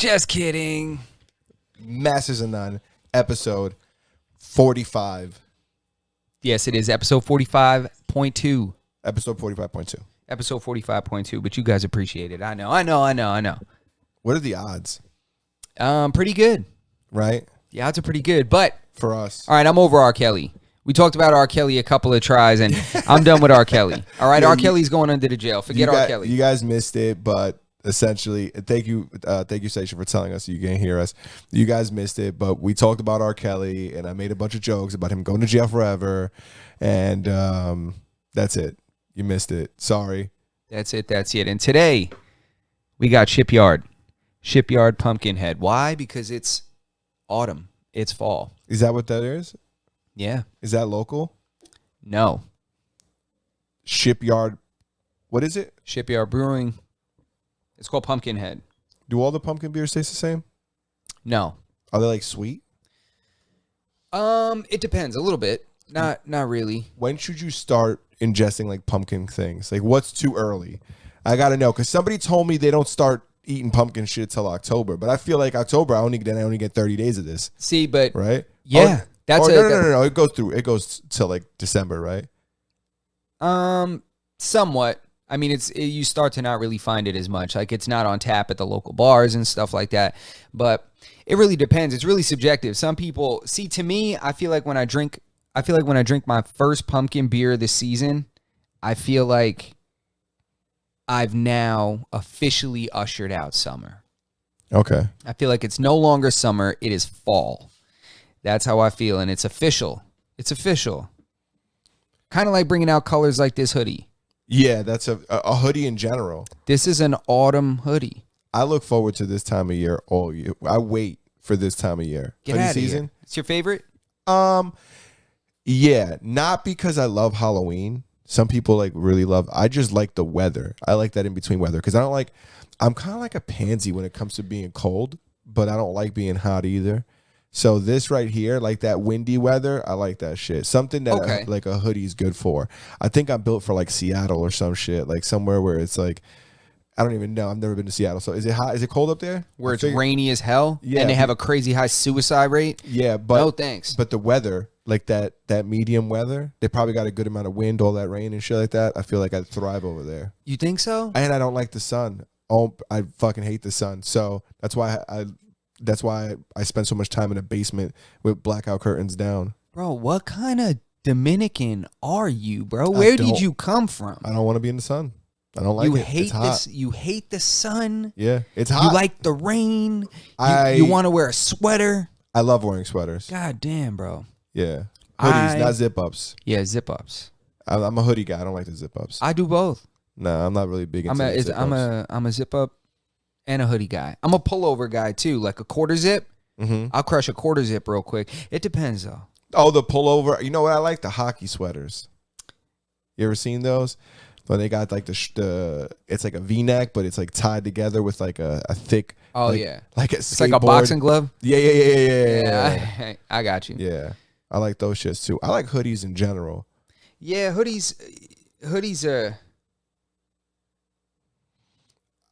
Just kidding. Masters of None, episode 45. Yes, it is episode 45.2. Episode 45.2. Episode 45.2, but you guys appreciate it. I know. What are the odds? Pretty good. Right? The odds are pretty good, but... For us. All right, I'm over R. Kelly. We talked about R. Kelly a couple of tries, and I'm done with R. Kelly. All right, R. Kelly's going under the jail. Forget R. Kelly. You guys missed it, but essentially, thank you, Station, for telling us you can't hear us. You guys missed it, but we talked about R. Kelly, and I made a bunch of jokes about him going to jail forever, and that's it. You missed it. Sorry. That's it. And today, we got Shipyard Pumpkinhead. Why? Because it's autumn. It's fall. Is that what that is? Yeah. Is that local? No. Shipyard. What is it? Shipyard Brewing. It's called Pumpkinhead. Do all the pumpkin beers taste the same? No. Are they like sweet? It depends a little bit. Not really. When should you start ingesting like pumpkin things? Like what's too early? I gotta know because somebody told me they don't start eating pumpkin shit till October, but I feel like October I only get 30 days of this. See, but right? Yeah, No. It goes till like December, right? Somewhat. I mean, you start to not really find it as much. Like it's not on tap at the local bars and stuff like that. But it really depends. It's really subjective. Some people see. To me, I feel like when I drink my first pumpkin beer this season, I feel like I've now officially ushered out summer. Okay. I feel like it's no longer summer. It is fall. That's how I feel. And it's official. It's official. Kind of like bringing out colors like this hoodie. Yeah, that's a hoodie in general. This is an autumn hoodie. I look forward to this time of year all year. I wait for this time of year. Get out of here. It's your favorite? Yeah, not because I love Halloween. Some people like really love. I just like the weather. I like that in between weather because I'm kind of like a pansy when it comes to being cold, but I don't like being hot either. So this right here, like that windy weather, I like that shit. Something that like a hoodie is good for. I think I'm built for like Seattle or some shit, like somewhere where it's like, I don't even know. I've never been to Seattle. So is it hot? Is it cold up there? Where it's rainy as hell? Yeah. And they have a crazy high suicide rate? Yeah. But no thanks. But the weather, like that medium weather, they probably got a good amount of wind, all that rain and shit like that. I feel like I'd thrive over there. You think so? And I don't like the sun. Oh, I fucking hate the sun. So that's why I spend so much time in a basement with blackout curtains down. Bro, what kind of Dominican are you, bro? Where did you come from? I don't want to be in the sun. I don't like it. It's hot. You hate the sun. Yeah, it's hot. You like the rain. You want to wear a sweater. I love wearing sweaters. God damn, bro. Yeah. Hoodies, not zip-ups. Yeah, zip-ups. I'm a hoodie guy. I don't like the zip-ups. I do both. No, I'm not really big into zip-ups. I'm a zip-up and a hoodie guy. I'm a pullover guy, too. Like a quarter zip. Mm-hmm. I'll crush a quarter zip real quick. It depends, though. Oh, the pullover. You know what I like? The hockey sweaters. You ever seen those? When they got like it's like a V-neck, but it's like tied together with like a thick. Oh like, yeah, like it's like a boxing glove. Yeah. I got you. Yeah, I like those shits too. I like hoodies in general. Yeah, hoodies are.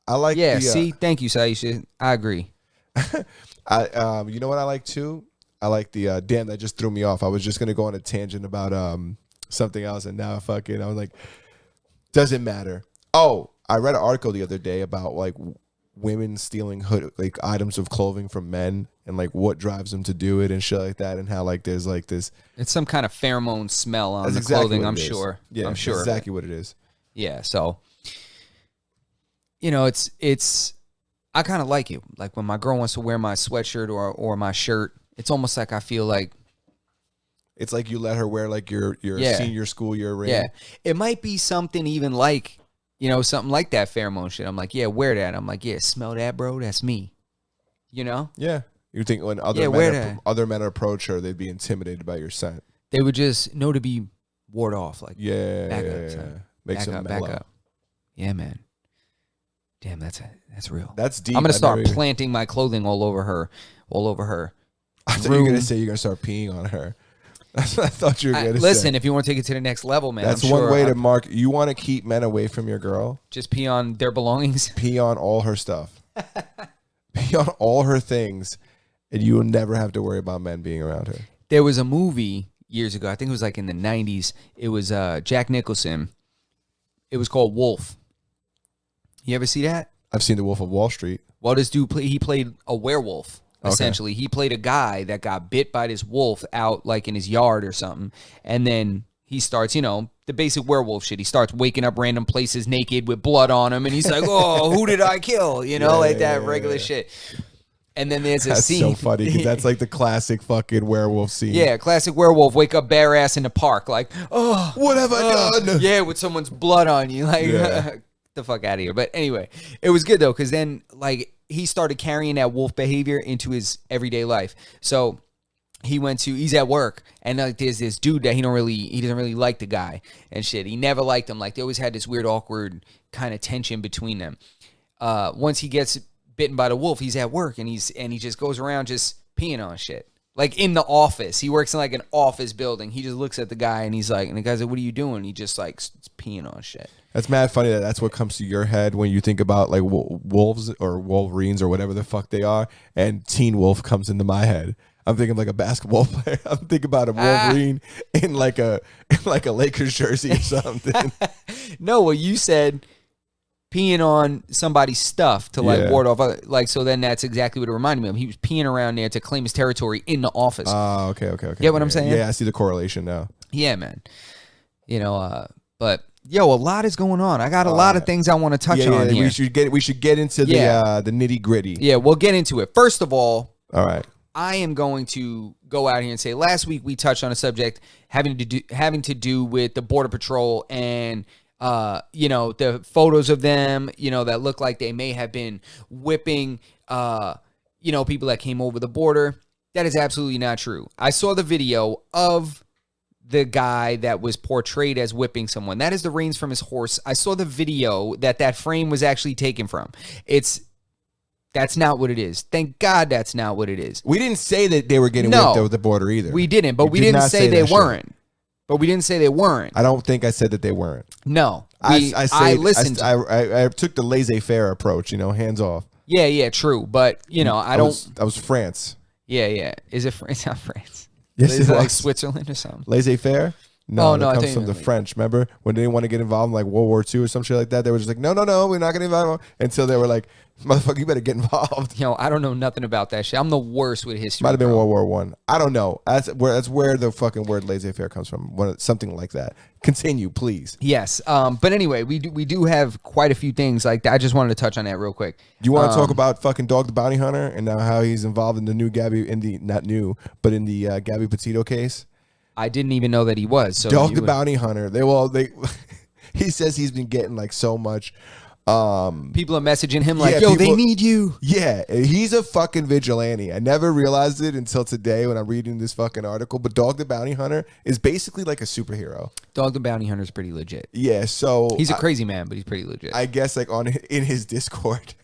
I like. Yeah. Thank you, Saisha. I agree. You know what I like too? I like the damn, that just threw me off. I was just gonna go on a tangent about something else, and now I was like. Doesn't matter. Oh, I read an article the other day about like women stealing like items of clothing from men and like what drives them to do it and shit like that, and how like there's like this. It's some kind of pheromone smell on the clothing. I'm sure. Yeah, I'm sure. That's exactly what it is. Yeah. So, it's. I kind of like it. Like when my girl wants to wear my sweatshirt or my shirt, it's almost like I feel like. It's like you let her wear like your senior school year ring. Yeah. It might be something even like, something like that pheromone shit. I'm like, yeah, wear that. I'm like, yeah, smell that, bro. That's me. Yeah. You think when other men approach her, they'd be intimidated by your scent. They would just know to be ward off. Like, back up, son. Back up. Yeah, man. Damn, that's real. That's deep. I'm gonna start planting my clothing all over her. I thought you were gonna say you're gonna start peeing on her. That's what I thought you were going to say. Listen, if you want to take it to the next level, man. That's one way to mark. You want to keep men away from your girl? Just pee on their belongings? Pee on all her stuff. be on all her things, and you will never have to worry about men being around her. There was a movie years ago. I think it was like in the 90s. It was Jack Nicholson. It was called Wolf. You ever see that? I've seen The Wolf of Wall Street. Well, this dude, he played a werewolf, essentially. He played a guy that got bit by this wolf out like in his yard or something. And then he starts, the basic werewolf shit. He starts waking up random places naked with blood on him. And he's like, oh, who did I kill? That regular shit. And then there's a scene. That's so funny because that's like the classic fucking werewolf scene. Yeah, classic werewolf. Wake up bare ass in the park. Like, oh. What have I done? Yeah, with someone's blood on you. Like, get the fuck out of here. But anyway, it was good though because then like he started carrying that wolf behavior into his everyday life. So he's at work and like there's this dude that he doesn't really like the guy and shit. He never liked him. Like they always had this weird, awkward kind of tension between them. Once he gets bitten by the wolf, he's at work and he just goes around just peeing on shit. Like in the office. He works in like an office building. He just looks at the guy and the guy's like, what are you doing? He just like peeing on shit. That's mad funny that's what comes to your head when you think about like wolves or Wolverines or whatever the fuck they are, and Teen Wolf comes into my head. I'm thinking like a basketball player. I'm thinking about a Wolverine in like a Lakers jersey or something. No, well you said peeing on somebody's stuff to like ward off like, so then that's exactly what it reminded me of. He was peeing around there to claim his territory in the office. Oh, okay. Get what I'm saying? Yeah, I see the correlation now. Yeah, man. But a lot is going on. I got a lot of things I want to touch on here. We should get into the nitty gritty. Yeah, we'll get into it. First of all right. I am going to go out here and say last week we touched on a subject having to do with the Border Patrol and the photos of them, that look like they may have been whipping, people that came over the border. That is absolutely not true. I saw the video of the guy that was portrayed as whipping someone. That is the reins from his horse. I saw the video that frame was actually taken from. That's not what it is. Thank God that's not what it is. We didn't say that they were getting whipped over the border either. We didn't, but we didn't say they weren't. But we didn't say they weren't. I don't think I said that they weren't. No. I listened. I took the laissez-faire approach, hands off. Yeah, true. But, I was France. Yeah. Is it France? It's not France. Yes, is it like Switzerland or something? Laissez-faire? No, no, it comes from the French. Remember when they didn't want to get involved in like World War II or some shit like that? They were just like, no, we're not going to involve until they were like, motherfucker, you better get involved. I don't know nothing about that shit. I'm the worst with history. Might have been World War One. I don't know. That's where the fucking word laissez-faire comes from. Something like that. Continue, please. Yes. But anyway, we do have quite a few things like that. I just wanted to touch on that real quick. Do you want to talk about fucking Dog the Bounty Hunter and now how he's involved in the new Gabby Gabby Petito case? I didn't even know that he was. So Dog the Bounty Hunter. He says he's been getting like so much. People are messaging him like, they need you. Yeah, he's a fucking vigilante. I never realized it until today when I'm reading this fucking article. But Dog the Bounty Hunter is basically like a superhero. Dog the Bounty Hunter is pretty legit. Yeah, so he's a crazy man, but he's pretty legit. I guess like in his Discord.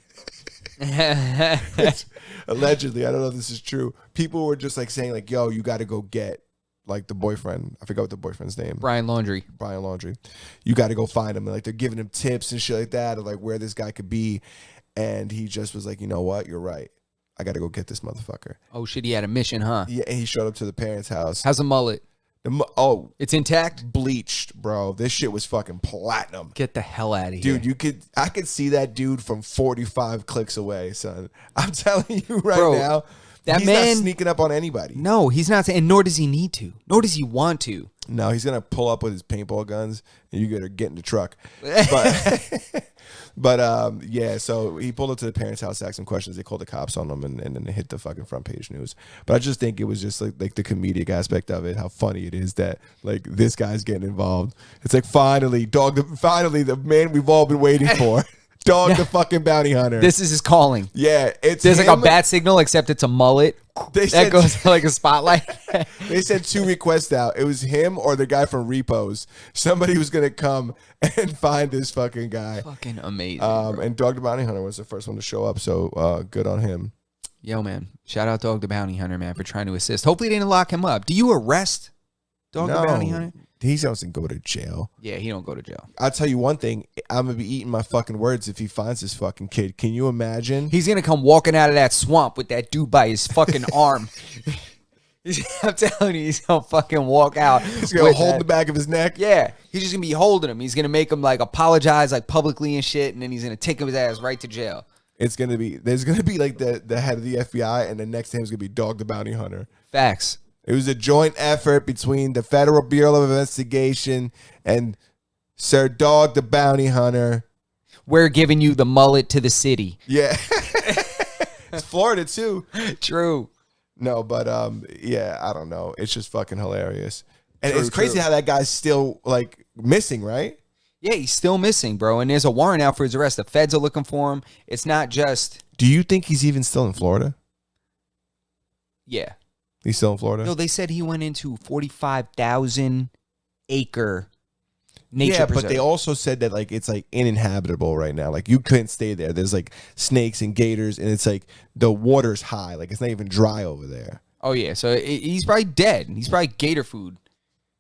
Allegedly, I don't know if this is true. People were just like saying like, yo, you got to go get like the boyfriend. I forgot what the boyfriend's name. Brian Laundrie. You got to go find him. And like they're giving him tips and shit like that of like where this guy could be. And he just was like, you know what? You're right. I got to go get this motherfucker. Oh shit, he had a mission, huh? Yeah, and he showed up to the parents' house. How's the mullet? It's intact? Bleached, bro. This shit was fucking platinum. Get the hell out of here. Dude, I could see that dude from 45 clicks away, son. I'm telling you right now. He's not sneaking up on anybody. No, he's not. And nor does he need to. Nor does he want to. No, he's going to pull up with his paintball guns and you got to get in the truck. But yeah, so he pulled up to the parents' house, asked some questions. They called the cops on him and then they hit the fucking front page news. But I just think it was just like the comedic aspect of it, how funny it is that like this guy's getting involved. It's like finally the man we've all been waiting for. Dog the fucking bounty hunter. This is his calling. Yeah, there's like a bat signal, except it's a mullet. That goes like a spotlight. They sent 2 requests out. It was him or the guy from Repos. Somebody was gonna come and find this fucking guy. Fucking amazing. And Dog the Bounty Hunter was the first one to show up. So good on him. Yo, man, shout out Dog the Bounty Hunter, man, for trying to assist. Hopefully they didn't lock him up. Do you arrest Dog the Bounty Hunter? He doesn't go to jail. Yeah, he don't go to jail. I'll tell you one thing. I'm going to be eating my fucking words if he finds this fucking kid. Can you imagine? He's going to come walking out of that swamp with that dude by his fucking arm. I'm telling you, he's going to fucking walk out. He's going to hold the back of his neck. Yeah. He's just going to be holding him. He's going to make him like apologize like publicly and shit. And then he's going to take his ass right to jail. There's going to be like the head of the FBI, and the next name is going to be Dog the Bounty Hunter. Facts. It was a joint effort between the Federal Bureau of Investigation and Sir Dog the Bounty Hunter. We're giving you the mullet to the city. Yeah. It's Florida too. True. No, but yeah, I don't know. It's just fucking hilarious. And True, it's crazy how that guy's still like missing, right? Yeah, he's still missing, bro. And there's a warrant out for his arrest. The feds are looking for him. It's not just... Do you think he's even still in Florida? Yeah. He's still in Florida? No, they said he went into 45,000 acre nature preserve. But they also said that like it's like uninhabitable right now. Like you couldn't stay there. There's like snakes and gators, and it's like the water's high. Like it's not even dry over there. Oh yeah, so he's probably dead. He's probably gator food.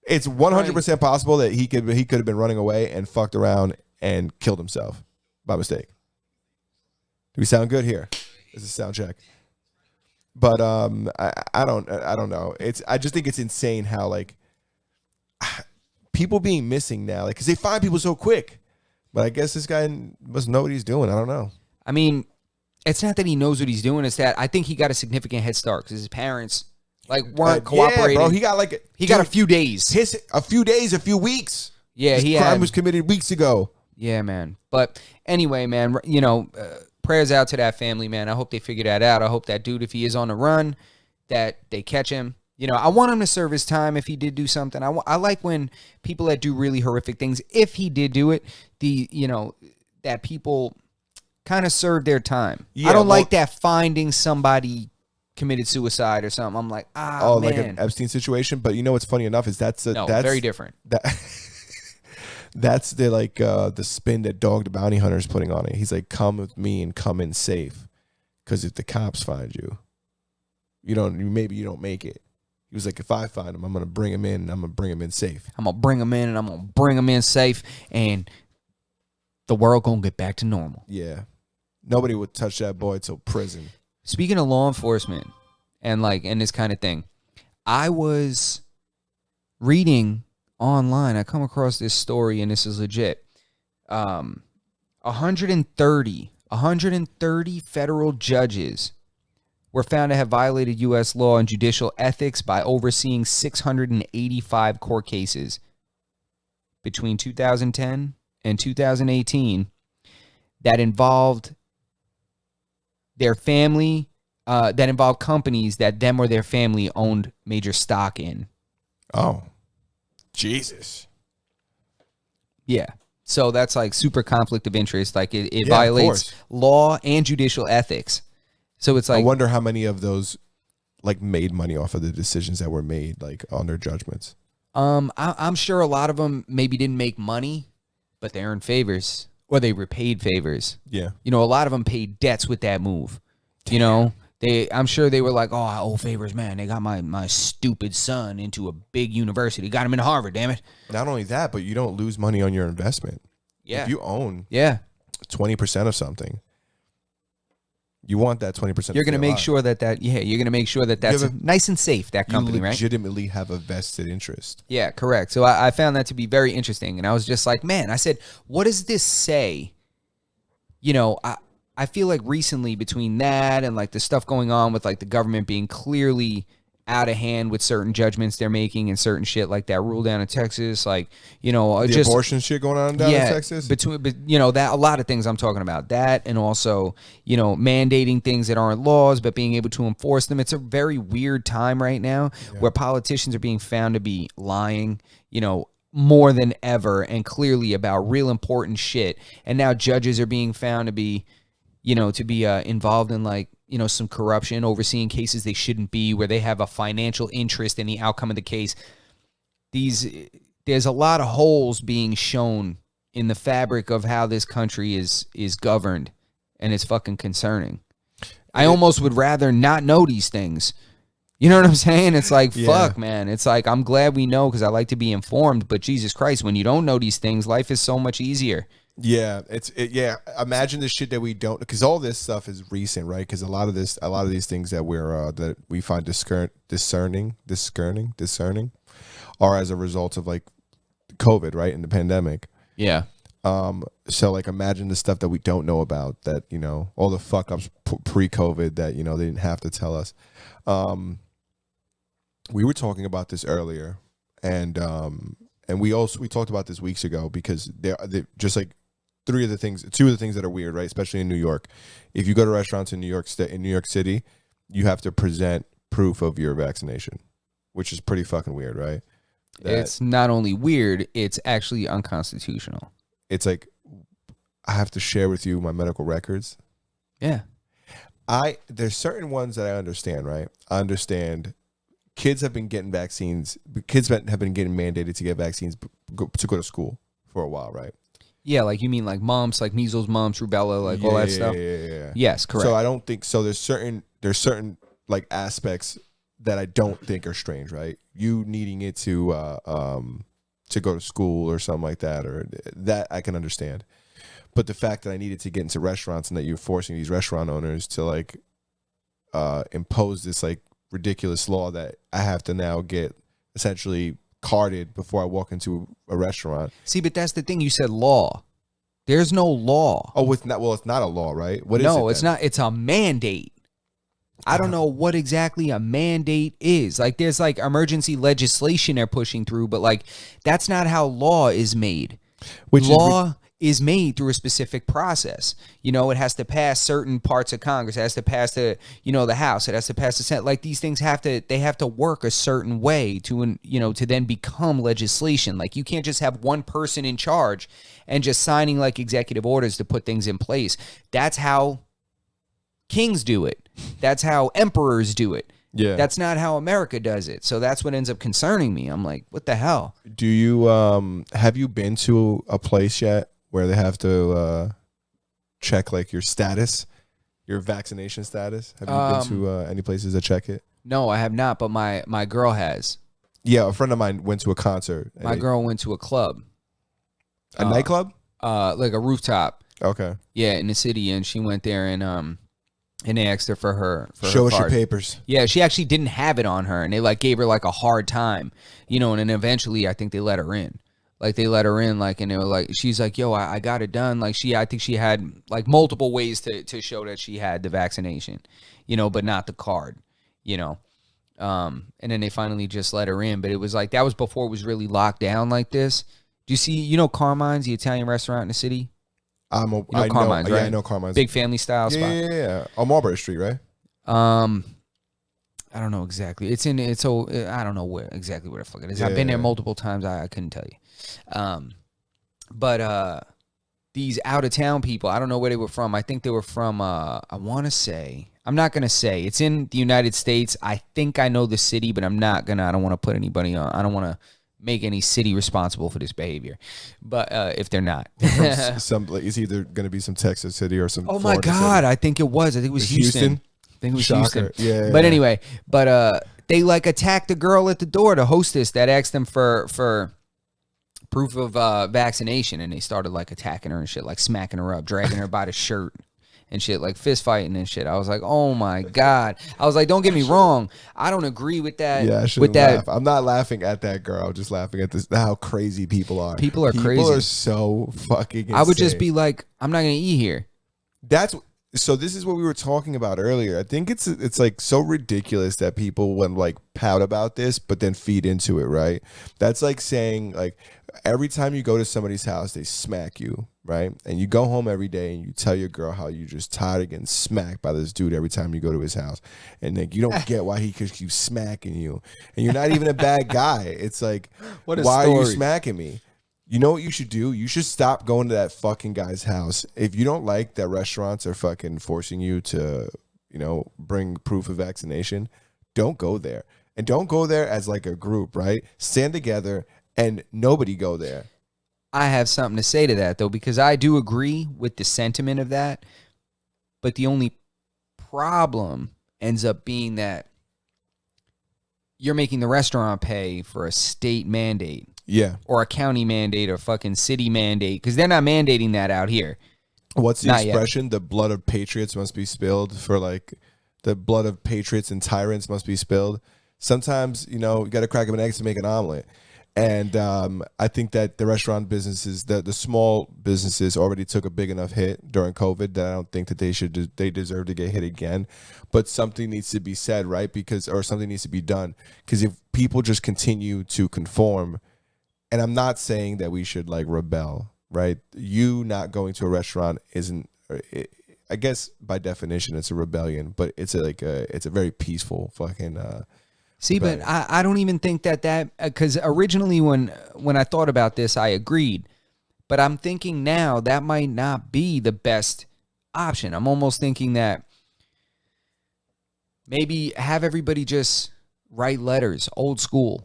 It's 100% possible that he could have been running away and fucked around and killed himself by mistake. Do we sound good here? This is a sound check. But I don't know. I just think it's insane how like people being missing now, like because they find people so quick. But I guess this guy must know what he's doing. I don't know. I mean, it's not that he knows what he's doing. It's that I think he got a significant head start because his parents like weren't cooperating. Yeah, bro, he got like got a few days. A few weeks. Yeah, his crime was committed weeks ago. Yeah, man. But anyway, man, you know. Prayers out to that family, man. I hope they figure that out. I hope that dude, if he is on the run, that they catch him. You know, I want him to serve his time if he did do something. I like when people that do really horrific things, if he did do it, that people kind of serve their time. Yeah, I don't like that finding somebody committed suicide or something. I'm like, man. Like an Epstein situation. But you know what's funny enough is that's very different. That's the spin that Dog the Bounty Hunter is putting on it. He's like, come with me and come in safe. Because if the cops find you, maybe you don't make it. He was like, if I find him, I'm going to bring him in and I'm going to bring him in safe. I'm going to bring him in and I'm going to bring him in safe and the world going to get back to normal. Yeah. Nobody would touch that boy till prison. Speaking of law enforcement and this kind of thing, I was reading online, I come across this story, and this is legit. 130 federal judges were found to have violated U.S. law and judicial ethics by overseeing 685 court cases between 2010 and 2018 that involved their family, that involved companies that them or their family owned major stock in. Oh. Jesus. Yeah. So that's like super conflict of interest. Like it violates law and judicial ethics. So it's like, I wonder how many of those like made money off of the decisions that were made like on their judgments. I'm sure a lot of them maybe didn't make money, but they earned favors or they repaid favors. Yeah. You know, a lot of them paid debts with that move. Damn. You know, I'm sure they were like, oh, I owe favors, man. They got my stupid son into a big university. Got him into Harvard, damn it. Not only that, but you don't lose money on your investment. Yeah. If you own 20% of something, you want that 20%. You're going to make sure that's nice and safe, that company, right? You legitimately have a vested interest. Yeah, correct. So I found that to be very interesting. And I was just like, man, I said, what does this say? You know, I feel like recently between that and like the stuff going on with like the government being clearly out of hand with certain judgments they're making and certain shit like that rule down in Texas, like, you know, the abortion shit going on down in Texas. But you know, that a lot of things I'm talking about that, and also, you know, mandating things that aren't laws but being able to enforce them. It's a very weird time right now where politicians are being found to be lying, you know, more than ever and clearly about real important shit. And now judges are being found to be, you know, involved in like, you know, some corruption, overseeing cases they shouldn't be, where they have a financial interest in the outcome of the case. There's a lot of holes being shown in the fabric of how this country is governed, and it's fucking concerning. I almost would rather not know these things. You know what I'm saying? It's like, Yeah. fuck, man. It's like, I'm glad we know because I like to be informed. But Jesus Christ, when you don't know these things, life is so much easier. Yeah, yeah. Imagine the shit that we don't, because all this stuff is recent, right? Because a lot of these things that we find discerning, are as a result of like COVID, right, and the pandemic. Yeah. So like, imagine the stuff that we don't know about, that, you know, all the fuck ups pre-COVID that, you know, they didn't have to tell us. We were talking about this earlier, and we talked about this weeks ago, because they're just like two of the things that are weird, right? Especially in New York. If you go to restaurants in New York City, you have to present proof of your vaccination, which is pretty fucking weird, right? It's not only weird, it's actually unconstitutional. It's like, I have to share with you my medical records. Yeah. There's certain ones that I understand, right? I understand kids have been getting vaccines. Kids have been getting mandated to get vaccines to go to school for a while, right? Yeah, like you mean like mumps, like measles, mumps, rubella, like all that stuff. Yeah. Yes, correct. So I don't think so. There's certain like aspects that I don't think are strange, right? You needing it to go to school or something like that, or that I can understand. But the fact that I needed to get into restaurants, and that you're forcing these restaurant owners to like impose this like ridiculous law that I have to now get essentially carded before I walk into a restaurant. See, but that's the thing. You said law. There's no law. Oh, it's not. Well, it's not a law, right? What is it? No, it's not. It's a mandate. I don't know what exactly a mandate is. Like, there's like emergency legislation they're pushing through, but like that's not how law is made. Law is made through a specific process. You know, it has to pass certain parts of Congress. It has to pass the House. It has to pass the Senate. Like, these things have to work a certain way to then become legislation. Like, you can't just have one person in charge and just signing like executive orders to put things in place. That's how kings do it. That's how emperors do it. Yeah. That's not how America does it. So that's what ends up concerning me. I'm like, what the hell? Do you have you been to a place yet where they have to check like your status, your vaccination status? Have you been to any places that check it? No, I have not, but my girl has. Yeah, a friend of mine went to a concert. My girl went to a club. A nightclub? Like a rooftop. Okay. Yeah, in the city, and she went there and they asked her for her Show us your card. papers. Yeah, she actually didn't have it on her, and they like gave her like a hard time, and then eventually I think they let her in. Like, they let her in, like, and they were like, she's like, yo, I got it done. Like, I think she had like multiple ways to show that she had the vaccination, but not the card, and then they finally just let her in. But it was like, that was before it was really locked down like this. Do you see, Carmine's, the Italian restaurant in the city? I know Carmine's, right? Yeah, I know Carmine's. Big family style spot. Yeah. On Marlborough Street, right? I don't know exactly. I don't know where the fuck it is. I've been there multiple times. I couldn't tell you. But these out of town people, I don't know where they were from. I think they were from I want to say, I'm not going to say. It's in the United States. I think I know the city, but I don't want to put anybody on. I don't want to make any city responsible for this behavior. But if they're not. It's either going to be some Texas city or some Oh Florida my God, city. I think it was. I think it was Houston. I think it was Shocker. Houston. Yeah. But anyway, they like attacked the girl at the door, the hostess that asked them for proof of vaccination, and they started like attacking her and shit, like smacking her up, dragging her by the shirt and shit, like fist fighting and shit. I was like, oh my God. I was like, don't get me wrong, I don't agree with that. Yeah, I shouldn't laugh. I'm not laughing at that girl. I'm just laughing at how crazy people are. People are crazy. People are so fucking insane. I would just be like, I'm not gonna eat here. So this is what we were talking about earlier. I think it's like so ridiculous that people would like pout about this, but then feed into it, right? That's like saying like every time you go to somebody's house, they smack you, right? And you go home every day and you tell your girl how you're just tired of getting smacked by this dude every time you go to his house. And like you don't get why he could keep smacking you. And you're not even a bad guy. It's like, why are you smacking me? You know what you should do? You should stop going to that fucking guy's house. If you don't like that restaurants are fucking forcing you to, bring proof of vaccination, don't go there. And don't go there as like a group, right? Stand together and nobody go there. I have something to say to that, though, because I do agree with the sentiment of that. But the only problem ends up being that you're making the restaurant pay for a state mandate Yeah. or a county mandate or fucking city mandate, because they're not mandating that out here. What's the Not yet. expression? The blood of patriots must be spilled for like the blood of patriots and tyrants must be spilled. Sometimes, you got to crack them an egg to make an omelet. And I think that the restaurant businesses, the small businesses already took a big enough hit during COVID that I don't think that they deserve to get hit again. But something needs to be said, right? Or something needs to be done. Because if people just continue to conform, and I'm not saying that we should like rebel, right? You not going to a restaurant isn't, I guess by definition it's a rebellion, but it's a very peaceful fucking. See, but I don't even think that because originally when I thought about this, I agreed. But I'm thinking now that might not be the best option. I'm almost thinking that maybe have everybody just write letters, old school,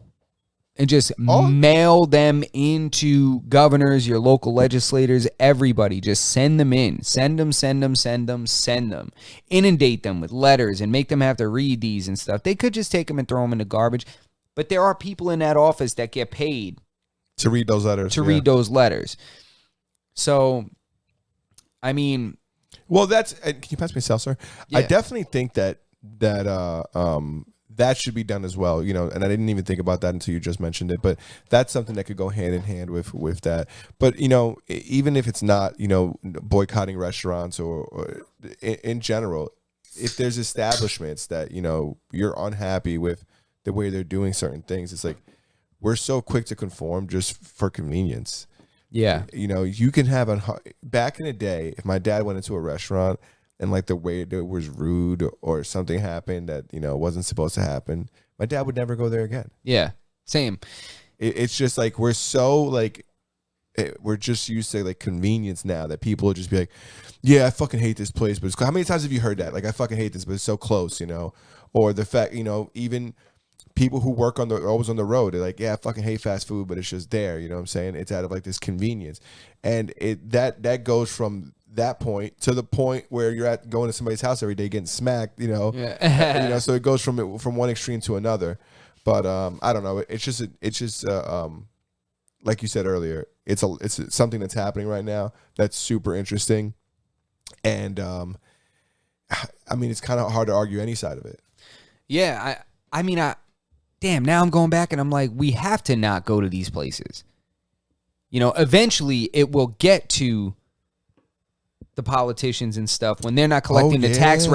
and just mail them into governors, your local legislators, everybody. Just send them in. Send them. Inundate them with letters and make them have to read these and stuff. They could just take them and throw them in the garbage. But there are people in that office that get paid to read those letters. So, I mean. Well, can you pass me a seltzer? Yeah. I definitely think that that should be done as well, and I didn't even think about that until you just mentioned it, but that's something that could go hand in hand with that. But, even if it's not, boycotting restaurants or in general, if there's establishments that, you're unhappy with the way they're doing certain things, it's like, we're so quick to conform just for convenience. Yeah. You can have back in the day, if my dad went into a restaurant and like the waiter was rude or something happened that, wasn't supposed to happen, my dad would never go there again. Yeah, same. It's just like we're so like we're just used to like convenience now that people will just be like, yeah, I fucking hate this place, but how many times have you heard that? Like, I fucking hate this, but it's so close, or the fact, even people who work always on the road, they're like, yeah, I fucking hate fast food, but it's just there. You know what I'm saying? It's out of like this convenience, and that goes from that point to the point where you're going to somebody's house every day getting smacked, Yeah. so it goes from one extreme to another. But I don't know. It's just like you said earlier, it's something that's happening right now that's super interesting, and I mean, it's kind of hard to argue any side of it. Yeah, I mean, damn, now I'm going back and I'm like, we have to not go to these places. Eventually it will get to the politicians and stuff when they're not collecting the tax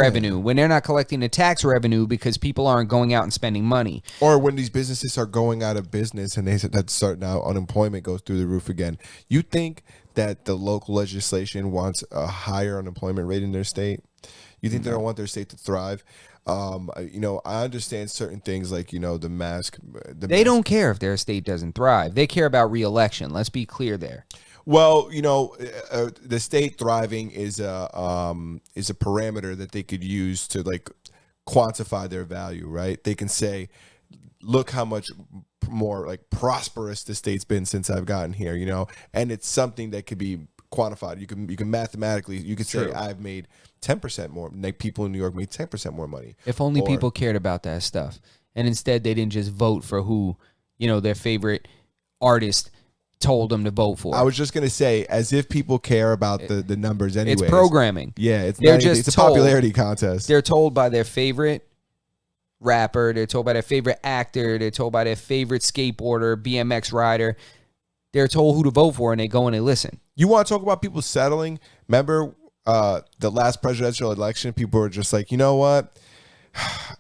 revenue, because people aren't going out and spending money, or when these businesses are going out of business and that start now unemployment goes through the roof again. You think that the local legislation wants a higher unemployment rate in their state? You think they don't want their state to thrive? I understand certain things like, the mask. They don't care if their state doesn't thrive. They care about re-election. Let's be clear there. Well, the state thriving is a parameter that they could use to like quantify their value, right? They can say, look how much more like prosperous the state's been since I've gotten here, and it's something that could be quantified. You can mathematically, say I've made 10% more. Like people in New York made 10% more money. If only people cared about that stuff, and instead they didn't just vote for who, their favorite artist told them to vote for. I was just gonna say, as if people care about the numbers anyway. It's programming. Yeah, it's a popularity contest. They're told by their favorite rapper. They're told by their favorite actor. They're told by their favorite skateboarder, BMX rider. They're told who to vote for, and they go and they listen. You want to talk about people settling? Remember the last presidential election? People were just like, you know what?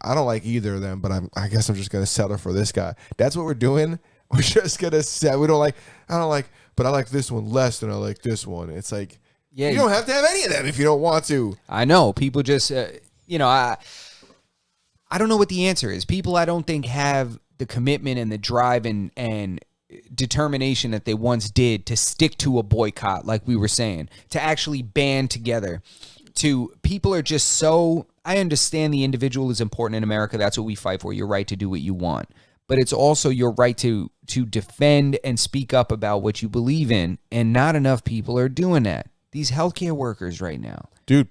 I don't like either of them, but I guess I'm just gonna settle for this guy. That's what we're doing. We're just gonna say I don't like, but I like this one less than I like this one. It's like, you don't have to have any of them if you don't want to. I know people just, I don't know what the answer is. People, I don't think have the commitment and the drive and determination that they once did to stick to a boycott, like we were saying, to actually band together. People are just so. I understand the individual is important in America. That's what we fight for. Your right to do what you want. But it's also your right to defend and speak up about what you believe in, and not enough people are doing that. These healthcare workers right now. Dude,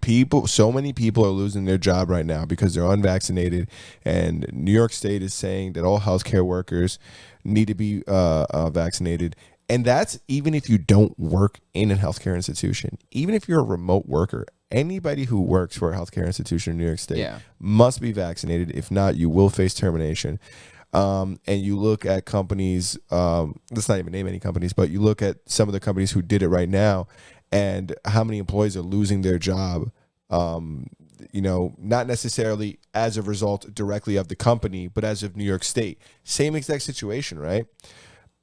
so many people are losing their job right now because they're unvaccinated, and New York State is saying that all healthcare workers need to be vaccinated. And that's even if you don't work in a healthcare institution. Even if you're a remote worker, anybody who works for a healthcare institution in New York State must be vaccinated. If not, you will face termination. And you look at companies, let's not even name any companies, but you look at some of the companies who did it right now and how many employees are losing their job, not necessarily as a result directly of the company, but as of New York State. Same exact situation, right?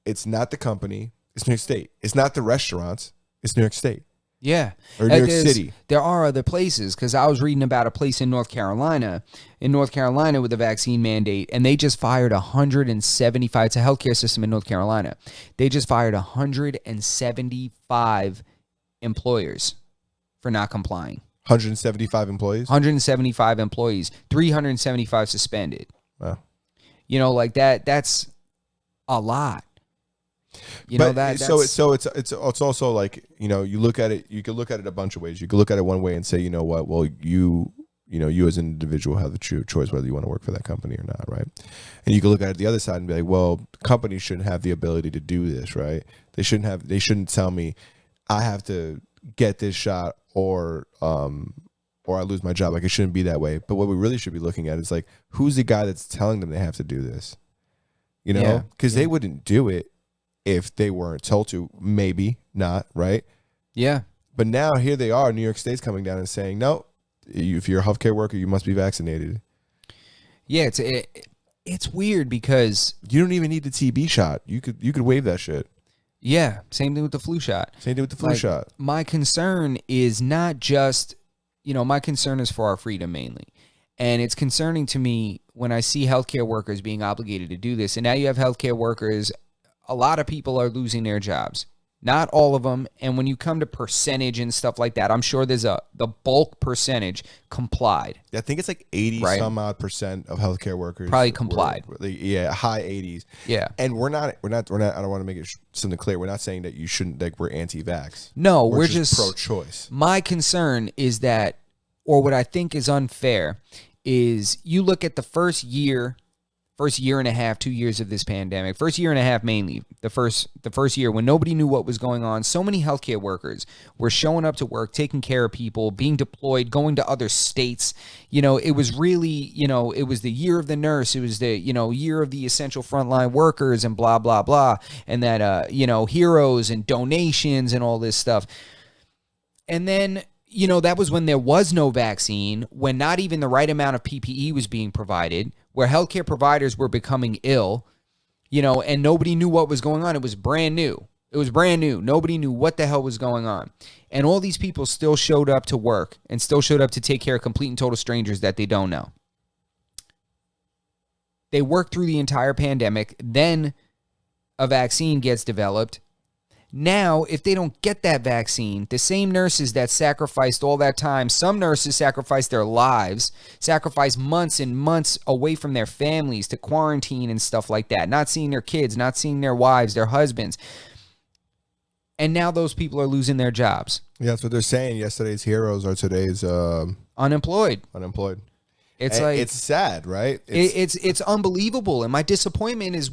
It's not the company, it's New York State. It's not the restaurants, it's New York State. Yeah. Or New York City. There are other places, because I was reading about a place in North Carolina with a vaccine mandate, and they just fired 175. It's a healthcare system in North Carolina. They just fired 175 employers for not complying. 175 employees? 175 employees, 375 suspended. Wow. That's a lot. So it's also like, you look at it, you can look at it a bunch of ways. You can look at it one way and say, you know what, well, you as an individual have the choice whether you want to work for that company or not, right? And you can look at it the other side and be like, well, companies shouldn't have the ability to do this, right? They shouldn't tell me I have to get this shot or I lose my job. Like, it shouldn't be that way. But what we really should be looking at is like, who's the guy that's telling them they have to do this? Because they wouldn't do it if they weren't told to. Maybe not, right? Yeah. But now here they are, New York State's coming down and saying, no, if you're a healthcare worker, you must be vaccinated. Yeah, it's weird because you don't even need the TB shot. You could waive that shit. Yeah, same thing with the flu shot. Shot. My concern is not just, my concern is for our freedom mainly. And it's concerning to me when I see healthcare workers being obligated to do this. And now you have healthcare workers, a lot of people are losing their jobs. Not all of them. And when you come to percentage and stuff like that, I'm sure there's the bulk percentage complied. I think it's like 80 some odd percent of healthcare workers probably complied. High 80s. Yeah. And we're not, I don't want to make it something clear. We're not saying that you shouldn't, like, we're anti-vax. No, we're just pro-choice. My concern is that, or what I think is unfair, is you look at the first year and a half, 2 years of this pandemic, first year and a half mainly, the first year when nobody knew what was going on, so many healthcare workers were showing up to work, taking care of people, being deployed, going to other states. It was really, it was the year of the nurse. It was the, year of the essential frontline workers and blah, blah, blah. And that, heroes and donations and all this stuff. And then, that was when there was no vaccine, when not even the right amount of PPE was being provided, where healthcare providers were becoming ill, and nobody knew what was going on. It was brand new. Nobody knew what the hell was going on. And all these people still showed up to work and still showed up to take care of complete and total strangers that they don't know. They worked through the entire pandemic. Then a vaccine gets developed. Now, if they don't get that vaccine, the same nurses that sacrificed all that time, some nurses sacrificed their lives, sacrificed months and months away from their families to quarantine and stuff like that, not seeing their kids, not seeing their wives, their husbands. And now those people are losing their jobs. Yeah, that's what they're saying. Yesterday's heroes are today's unemployed. It's sad, right? It's unbelievable. And my disappointment is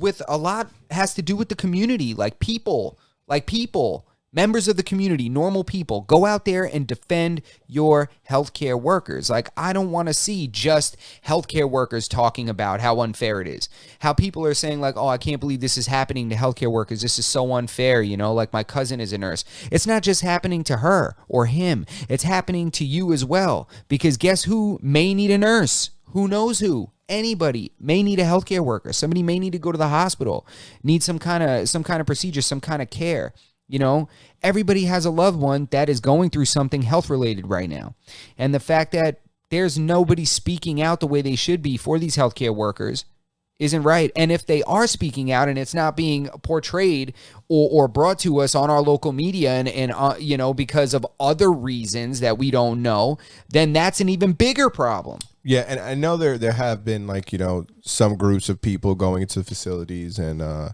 has to do with the community, people, members of the community, normal people. Go out there and defend your healthcare workers. I don't want to see just healthcare workers talking about how unfair it is. How people are saying oh, I can't believe this is happening to healthcare workers. This is so unfair, my cousin is a nurse. It's not just happening to her or him. It's happening to you as well. Because guess who may need a nurse? Who knows who? Anybody may need a healthcare worker. Somebody may need to go to the hospital, need some kind of procedure, some kind of care. Everybody has a loved one that is going through something health related right now. And the fact that there's nobody speaking out the way they should be for these healthcare workers isn't right. And if they are speaking out and it's not being portrayed or brought to us on our local media and because of other reasons that we don't know, then that's an even bigger problem. Yeah, and I know there have been some groups of people going into facilities and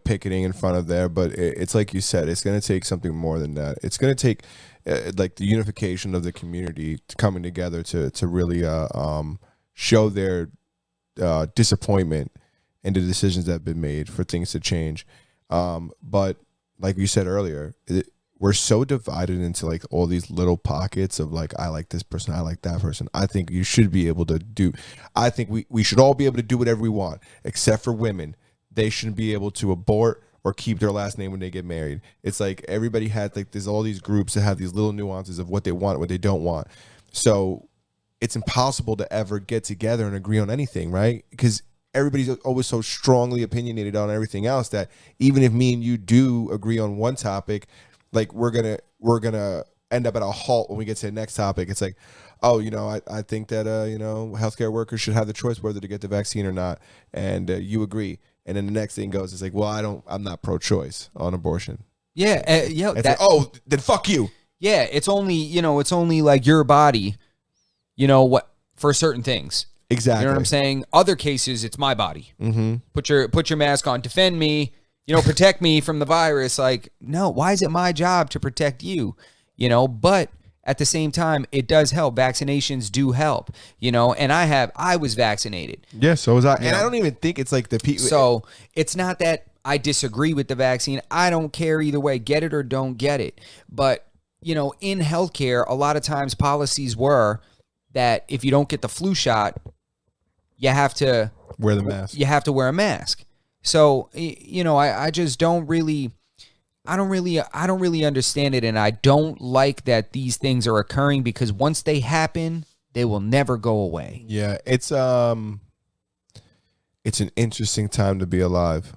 picketing in front of there, but it's like you said, it's going to take something more than that. It's going to take like the unification of the community coming together to really show their disappointment in the decisions that have been made for things to change. But like you said earlier, we're so divided into like all these little pockets of like, I like this person, I like that person. I think you should be able to do, I think we should all be able to do whatever we want, except for women. They shouldn't be able to abort or keep their last name when they get married. It's like everybody had like, there's all these groups that have these little nuances of what they want, what they don't want. So it's impossible to ever get together and agree on anything, right? Because everybody's always so strongly opinionated on everything else that even if me and you do agree on one topic, like we're gonna end up at a halt when we get to the next topic. It's like, oh, I think that healthcare workers should have the choice whether to get the vaccine or not, and you agree. And then the next thing goes, it's like, well, I'm not pro-choice on abortion. Yeah, It's like, oh, then fuck you. Yeah, it's only like your body, what for certain things. Exactly. You know what I'm saying? Other cases, it's my body. Mm-hmm. Put your mask on, defend me, protect me from the virus. Like, no, why is it my job to protect you? But at the same time, it does help. Vaccinations do help, and I was vaccinated. Yeah, so was I. And I don't even think it's like the people. So it's not that I disagree with the vaccine. I don't care either way. Get it or don't get it. But, in healthcare, a lot of times policies were that if you don't get the flu shot, you have to wear the mask. You have to wear a mask. So, I just don't really understand it, and I don't like that these things are occurring because once they happen, they will never go away. Yeah, it's an interesting time to be alive.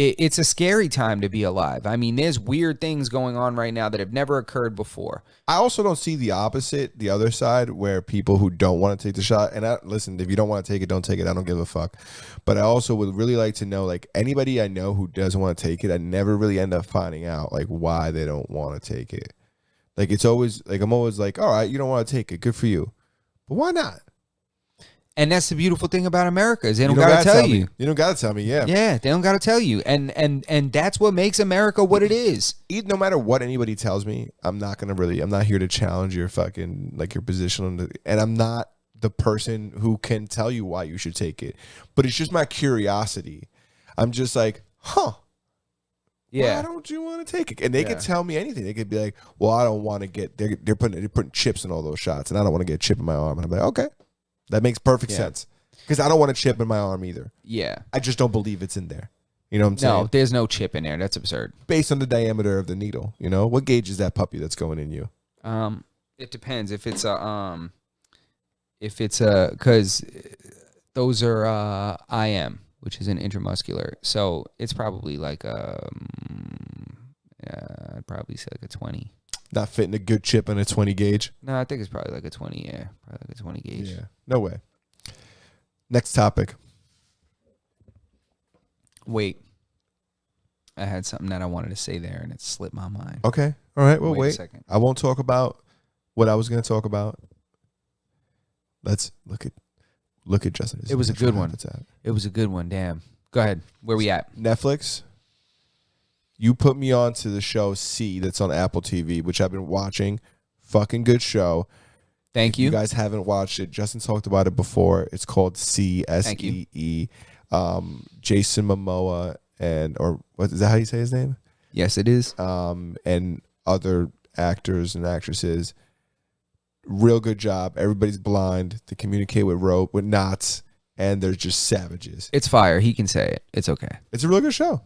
It's a scary time to be alive. I mean, there's weird things going on right now that have never occurred before. I also don't see the opposite, the other side, where people who don't want to take the shot, and listen, if you don't want to take it, don't take it. I don't give a fuck. But I also would really like to know, like, anybody I know who doesn't want to take it, I never really end up finding out, like, why they don't want to take it. Like, it's always, like, I'm always like, all right, you don't want to take it. Good for you. But why not? And that's the beautiful thing about America is they don't got to tell you. You don't got to tell me, yeah. Yeah, they don't got to tell you. And that's what makes America what it is. No matter what anybody tells me, I'm not here to challenge your fucking, like, your position. And I'm not the person who can tell you why you should take it. But it's just my curiosity. I'm just like, yeah. Why don't you want to take it? And they could tell me anything. They could be like, well, I don't want to get, they're putting chips in all those shots, and I don't want to get a chip in my arm. And I'm like, okay. That makes perfect sense. Because I don't want a chip in my arm either. Yeah. I just don't believe it's in there. You know what I'm saying? No, there's no chip in there. That's absurd. Based on the diameter of the needle, what gauge is that puppy that's going in you? It depends. If it's because those are IM, which is an intramuscular. So it's probably like I'd probably say like a 20. Not fitting a good chip on a 20 gauge? No, I think it's probably like a 20, yeah. Probably like a 20 gauge. Yeah. No way. Next topic. Wait. I had something that I wanted to say there, and it slipped my mind. Okay. All right. Well, wait. A second. I won't talk about what I was going to talk about. Let's look at Justin. It was a good one. It was a good one. Damn. Go ahead. Where we at? Netflix. You put me on to the show C that's on Apple TV, which I've been watching. Fucking good show. Thank you. If you guys haven't watched it, Justin talked about it before. It's called C, S-E-E. Jason Momoa or what is that how you say his name? Yes, it is. And other actors and actresses. Real good job. Everybody's blind. They communicate with knots, and they're just savages. It's fire. He can say it. It's okay. It's a real good show.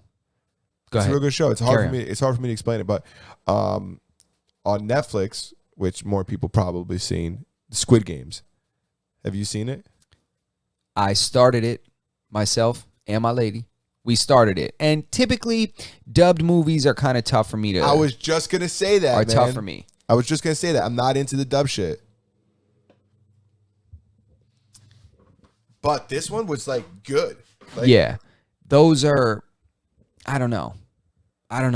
It's a real good show. It's hard for me to explain it, but on Netflix, which more people probably seen, Squid Games. Have you seen it? I started it myself and my lady. We started it, and typically dubbed movies are kind of tough for me to. I was just gonna say that. Are tough for me. I was just gonna say that. I'm not into the dub shit. But this one was like good. Yeah, those are. I don't know.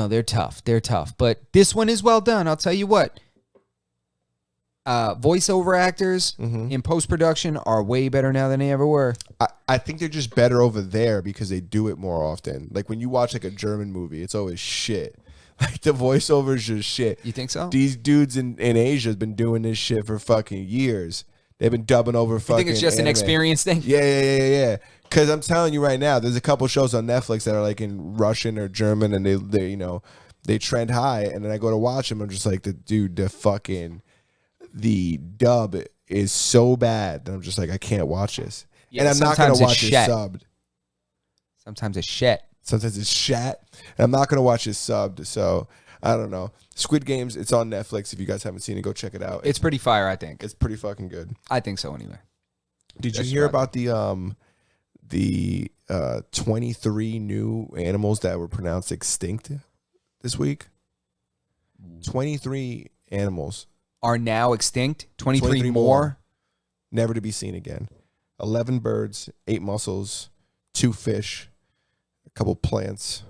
They're tough. But this one is well done. I'll tell you what. Voiceover actors in post-production are way better now than they ever were. I think they're just better over there because they do it more often. Like when you watch like a German movie, it's always shit. Like the voiceover is just shit. You think so? These dudes in Asia have been doing this shit for fucking years. They've been dubbing over fucking. You think it's just anime. an experience thing? Yeah. Because I'm telling you right now, there's a couple shows on Netflix that are like in Russian or German, and they you know, they trend high. And then I go to watch them, I'm just like, the dub is so bad that I'm just like, I can't watch this. Yeah, and I'm not gonna watch it shat. subbed. Sometimes it's shit. Sometimes it's shat. And I'm not gonna watch it subbed. So I don't know. Squid Games, it's on Netflix. If you guys haven't seen it, go check it out. It's pretty fire, I think. It's pretty fucking good. I think so anyway. Did you hear about the 23 new animals that were pronounced extinct this week? 23 animals are now extinct. 23 more. Never to be seen again. 11 birds, 8 mussels, 2 fish, a couple plants.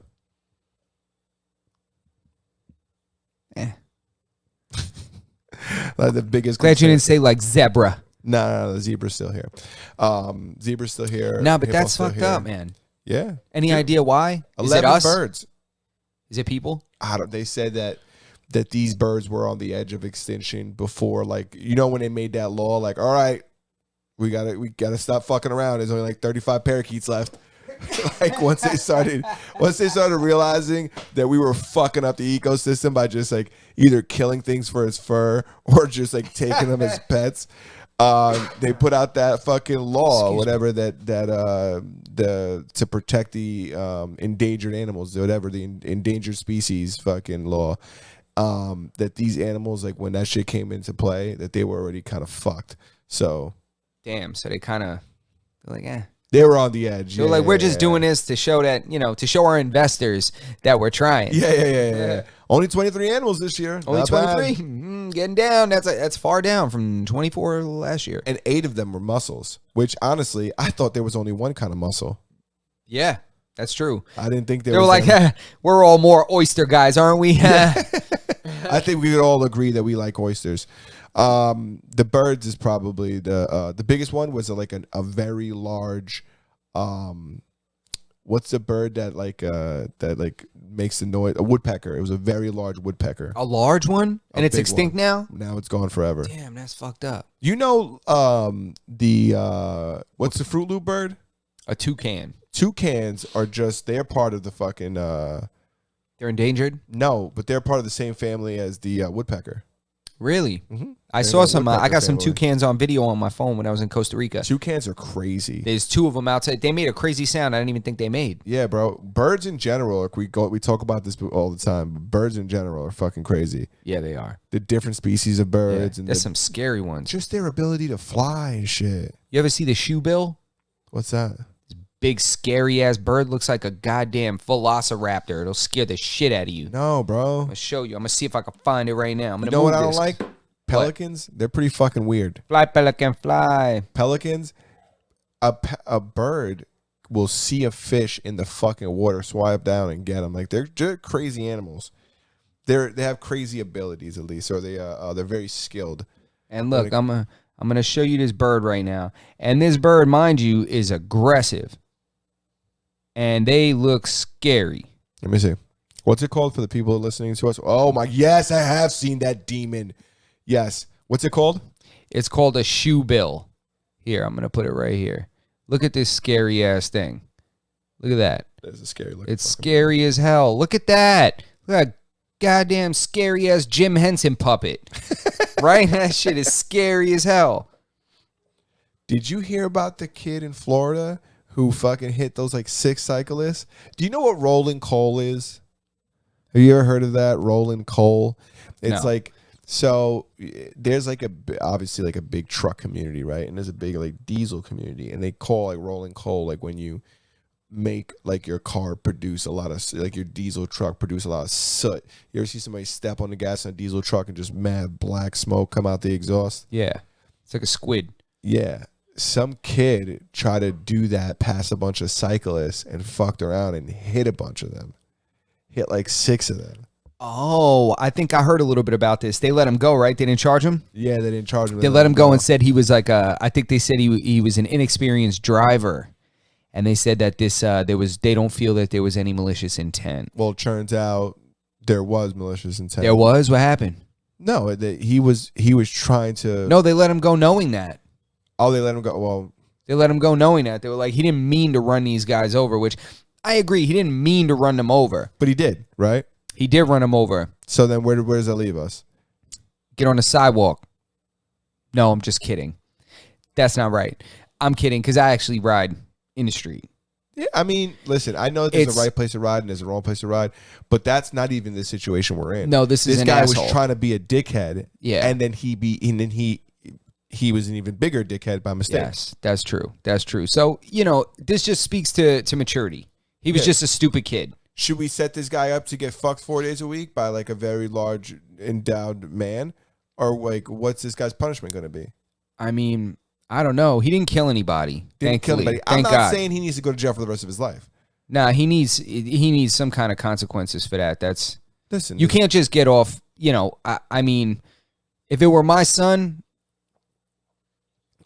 Like the biggest. Glad you didn't say like zebra. No, the zebra's still here. Zebra's still here. No, but that's fucked up, man. Yeah. Any idea why? Is 11 it us? birds. Is it people? They said that these birds were on the edge of extinction before, like, you know, when they made that law, like, all right, we gotta stop fucking around. There's only like 35 parakeets left. Like once they started realizing that we were fucking up the ecosystem by just like either killing things for its fur or just like taking them as pets, they put out that fucking law, whatever to protect the endangered animals, whatever the endangered species fucking law. That these animals, like when that shit came into play, that they were already kind of fucked. So, damn. So they kind of like, they were on the edge. They're like, we're just doing this to show that, you know, to show our investors that we're trying. Yeah. Only 23 animals this year. Only 23. Getting down. That's far down from 24 last year. And 8 of them were mussels, which honestly, I thought there was only one kind of mussel. Yeah, that's true. I didn't think they were like, we're all more oyster guys, aren't we? I think we could all agree that we like oysters. The birds is probably the biggest one. Was like a very large, what's the bird that makes the noise? A woodpecker. It was a very large woodpecker. A large one, and it's extinct now. Now it's gone forever. Damn, that's fucked up. You know, what's the Fruit Loop bird? A toucan. Toucans are they're part of the fucking. They're endangered? No, but they're part of the same family as the woodpecker. Really? Mm-hmm. I saw some. I got some toucans on video on my phone when I was in Costa Rica. Toucans are crazy. There's 2 of them outside. They made a crazy sound I didn't even think they made. Yeah, bro. Birds in general, we talk about this all the time. But birds in general are fucking crazy. Yeah, they are. The different species of birds, and there's some scary ones. Just their ability to fly and shit. You ever see the shoebill? What's that? Big scary ass bird, looks like a goddamn velociraptor. It'll scare the shit out of you. No, bro. I'm gonna show you. I'm gonna see if I can find it right now. I'm gonna know what I don't like? Pelicans. What? They're pretty fucking weird. Fly, pelican, fly. Pelicans. A bird will see a fish in the fucking water, swipe down and get them. Like they're crazy animals. They have crazy abilities, at least, or they're very skilled. And look, I'm gonna show you this bird right now. And this bird, mind you, is aggressive. And they look scary. Let me see. What's it called for the people listening to us? Oh my, yes, I have seen that demon. Yes. What's it called? It's called a shoebill. Here, I'm gonna put it right here. Look at this scary ass thing. Look at that. That's a scary look. It's scary as hell. Look at that. Look at that goddamn scary ass Jim Henson puppet. Right? That shit is scary as hell. Did you hear about the kid in Florida who fucking hit those like 6 cyclists? Do you know what rolling coal is? Have you ever heard of that? Rolling coal? It's like, so there's like obviously like a big truck community, right? And there's a big like diesel community, and they call like rolling coal like when you make like your car produce a lot of, like your diesel truck produce a lot of soot. You ever see somebody step on the gas in a diesel truck and just mad black smoke come out the exhaust? Yeah. It's like a squid. Yeah. Some kid tried to do that past a bunch of cyclists and fucked around and hit a bunch of them. Hit like 6 of them. Oh, I think I heard a little bit about this. They let him go, right? They didn't charge him? Yeah, they didn't charge him. They let him go and said he was like I think they said he was an inexperienced driver. And they said that they don't feel that there was any malicious intent. Well, it turns out There was malicious intent. There was? What happened? No, he was trying to. No, they let him go knowing that. Oh, they let him go. Well, they let him go knowing that. They were like, he didn't mean to run these guys over, which I agree. He didn't mean to run them over. But he did, right? He did run them over. So then where does that leave us? Get on the sidewalk. No, I'm just kidding. That's not right. I'm kidding because I actually ride in the street. Yeah, I mean, listen, I know that there's a right place to ride and there's a wrong place to ride, but that's not even the situation we're in. No, this this an guy asshole. was trying to be a dickhead. Yeah. And then he was an even bigger dickhead by mistake. Yes, that's true. That's true. So, this just speaks to maturity. He was just a stupid kid. Should we set this guy up to get fucked 4 days a week by like a very large endowed man? Or like, what's this guy's punishment going to be? I mean, I don't know. He didn't kill anybody. Didn't kill anybody. I'm not saying he needs to go to jail for the rest of his life. Nah, he needs some kind of consequences for that. Listen, you can't just get off. I mean, if it were my son,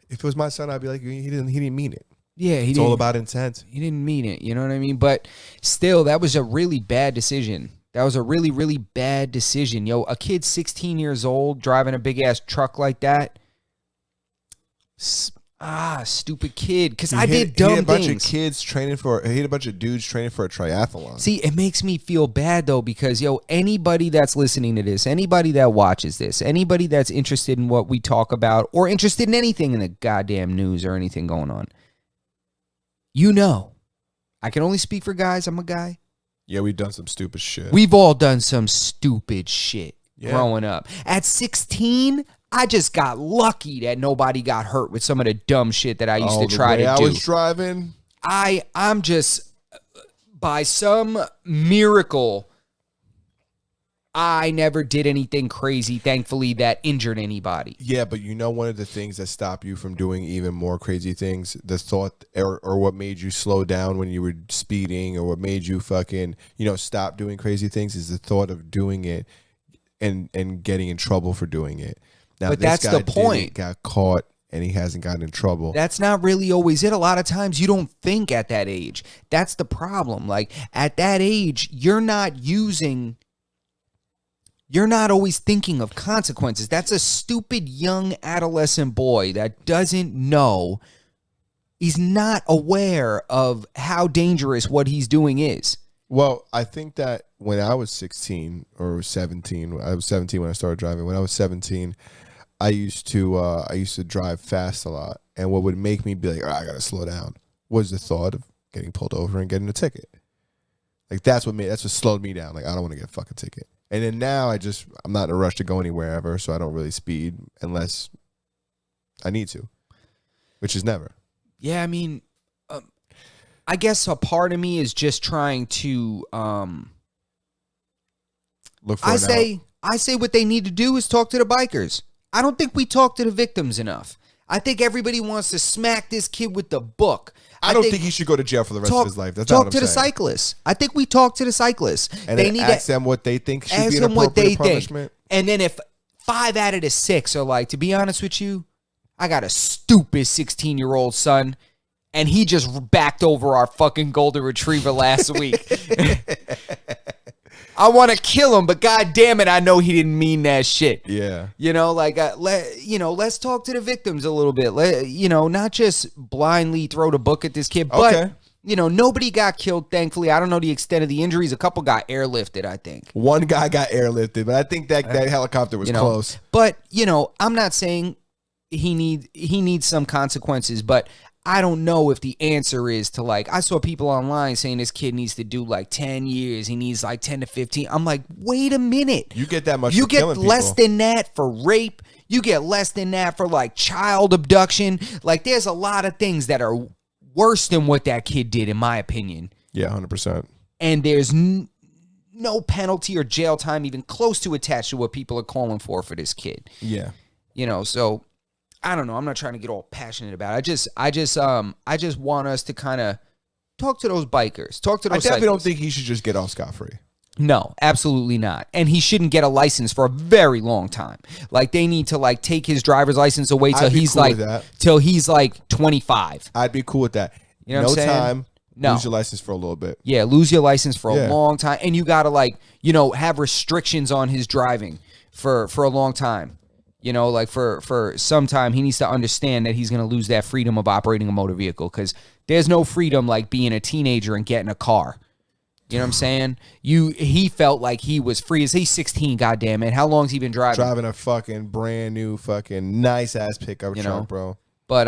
if it was my son, I'd be like, he didn't mean it. Yeah, it's all about intent. He didn't mean it. You know what I mean? But still, that was a really bad decision. That was a really, really bad decision. Yo, a kid 16 years old driving a big ass truck like that. Stupid kid. Because I did dumb things. He had a bunch of dudes training for a triathlon. See, it makes me feel bad though, because anybody that's listening to this, anybody that watches this, anybody that's interested in what we talk about or interested in anything in the goddamn news or anything going on, I can only speak for guys. I'm a guy. Yeah, we've done some stupid shit. We've all done some stupid shit growing up. At 16, I just got lucky that nobody got hurt with some of the dumb shit that I used to try to do. I was driving. I'm just, by some miracle, I never did anything crazy, thankfully, that injured anybody. Yeah, but one of the things that stop you from doing even more crazy things, the thought or what made you slow down when you were speeding or what made you fucking, stop doing crazy things is the thought of doing it and getting in trouble for doing it. Now, but that's the point. Got caught and he hasn't gotten in trouble. That's not really always it. A lot of times you don't think at that age. That's the problem. Like at that age, you're not always thinking of consequences. That's a stupid young adolescent boy that doesn't know. He's not aware of how dangerous what he's doing is. Well, I think that when I was 16 or 17, I was 17 when I started driving. When I was 17, I used to drive fast a lot. And what would make me be like, I got to slow down was the thought of getting pulled over and getting a ticket. Like that's what slowed me down. Like I don't want to get a fucking ticket. And then now I'm not in a rush to go anywhere ever, so I don't really speed unless I need to, which is never. Yeah, I mean, I guess a part of me is just trying to look for. I say what they need to do is talk to the bikers. I don't think we talk to the victims enough. I think everybody wants to smack this kid with the book. I don't think he should go to jail for the rest of his life. That's not what I'm saying. Talk to the cyclists. I think we talk to the cyclists. And they need ask them what they think should be an appropriate punishment. And then if 5 out of the 6 are like, to be honest with you, I got a stupid 16-year-old son, and he just backed over our fucking golden retriever last week. I want to kill him, but god damn it, I know he didn't mean that shit. Yeah. Let's talk to the victims a little bit. Not just blindly throw the book at this kid, but nobody got killed, thankfully. I don't know the extent of the injuries. A couple got airlifted, I think. One guy got airlifted, but I think that helicopter was close. But, I'm not saying he needs some consequences, but I don't know if the answer is to I saw people online saying this kid needs to do 10 years. He needs 10 to 15. I'm like, wait a minute. You get that much You for get killing less people. than that for rape. You get less than that for child abduction. There's a lot of things that are worse than what that kid did, in my opinion. Yeah, 100%. And there's no penalty or jail time even close to attached to what people are calling for this kid. Yeah. So I don't know. I'm not trying to get all passionate about it. I just want us to kind of talk to those bikers. Talk to those I definitely cyclists. don't think he should just get off scot-free. No, absolutely not. And he shouldn't get a license for a very long time. They need to take his driver's license away till he's 25. I'd be cool with that. You know what I'm saying? No time, No. Lose your license for a little bit. Yeah, lose your license for a Yeah. long time. And you got to, like, you know, have restrictions on his driving for a long time. You know, like for some time, he needs to understand that he's going to lose that freedom of operating a motor vehicle, because there's no freedom like being a teenager and getting a car. You know what I'm saying? He felt like he was free as he's 16. Goddamn it! How long's he been driving? Driving a fucking brand new fucking nice ass pickup truck, bro. But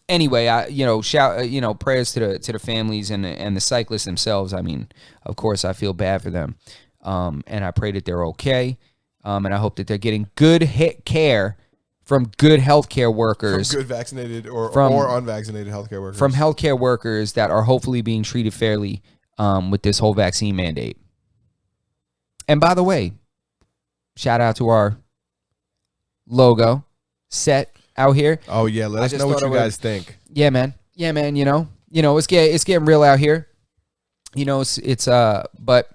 anyway, prayers to the families and the cyclists themselves. I mean, of course, I feel bad for them, and I pray that they're okay. And I hope that they're getting good care from good healthcare workers. From good vaccinated or unvaccinated healthcare workers. From healthcare workers that are hopefully being treated fairly with this whole vaccine mandate. And by the way, shout out to our logo set out here. Oh, yeah. Let us know what you guys think. Yeah, man. You know, it's getting real out here. You know, but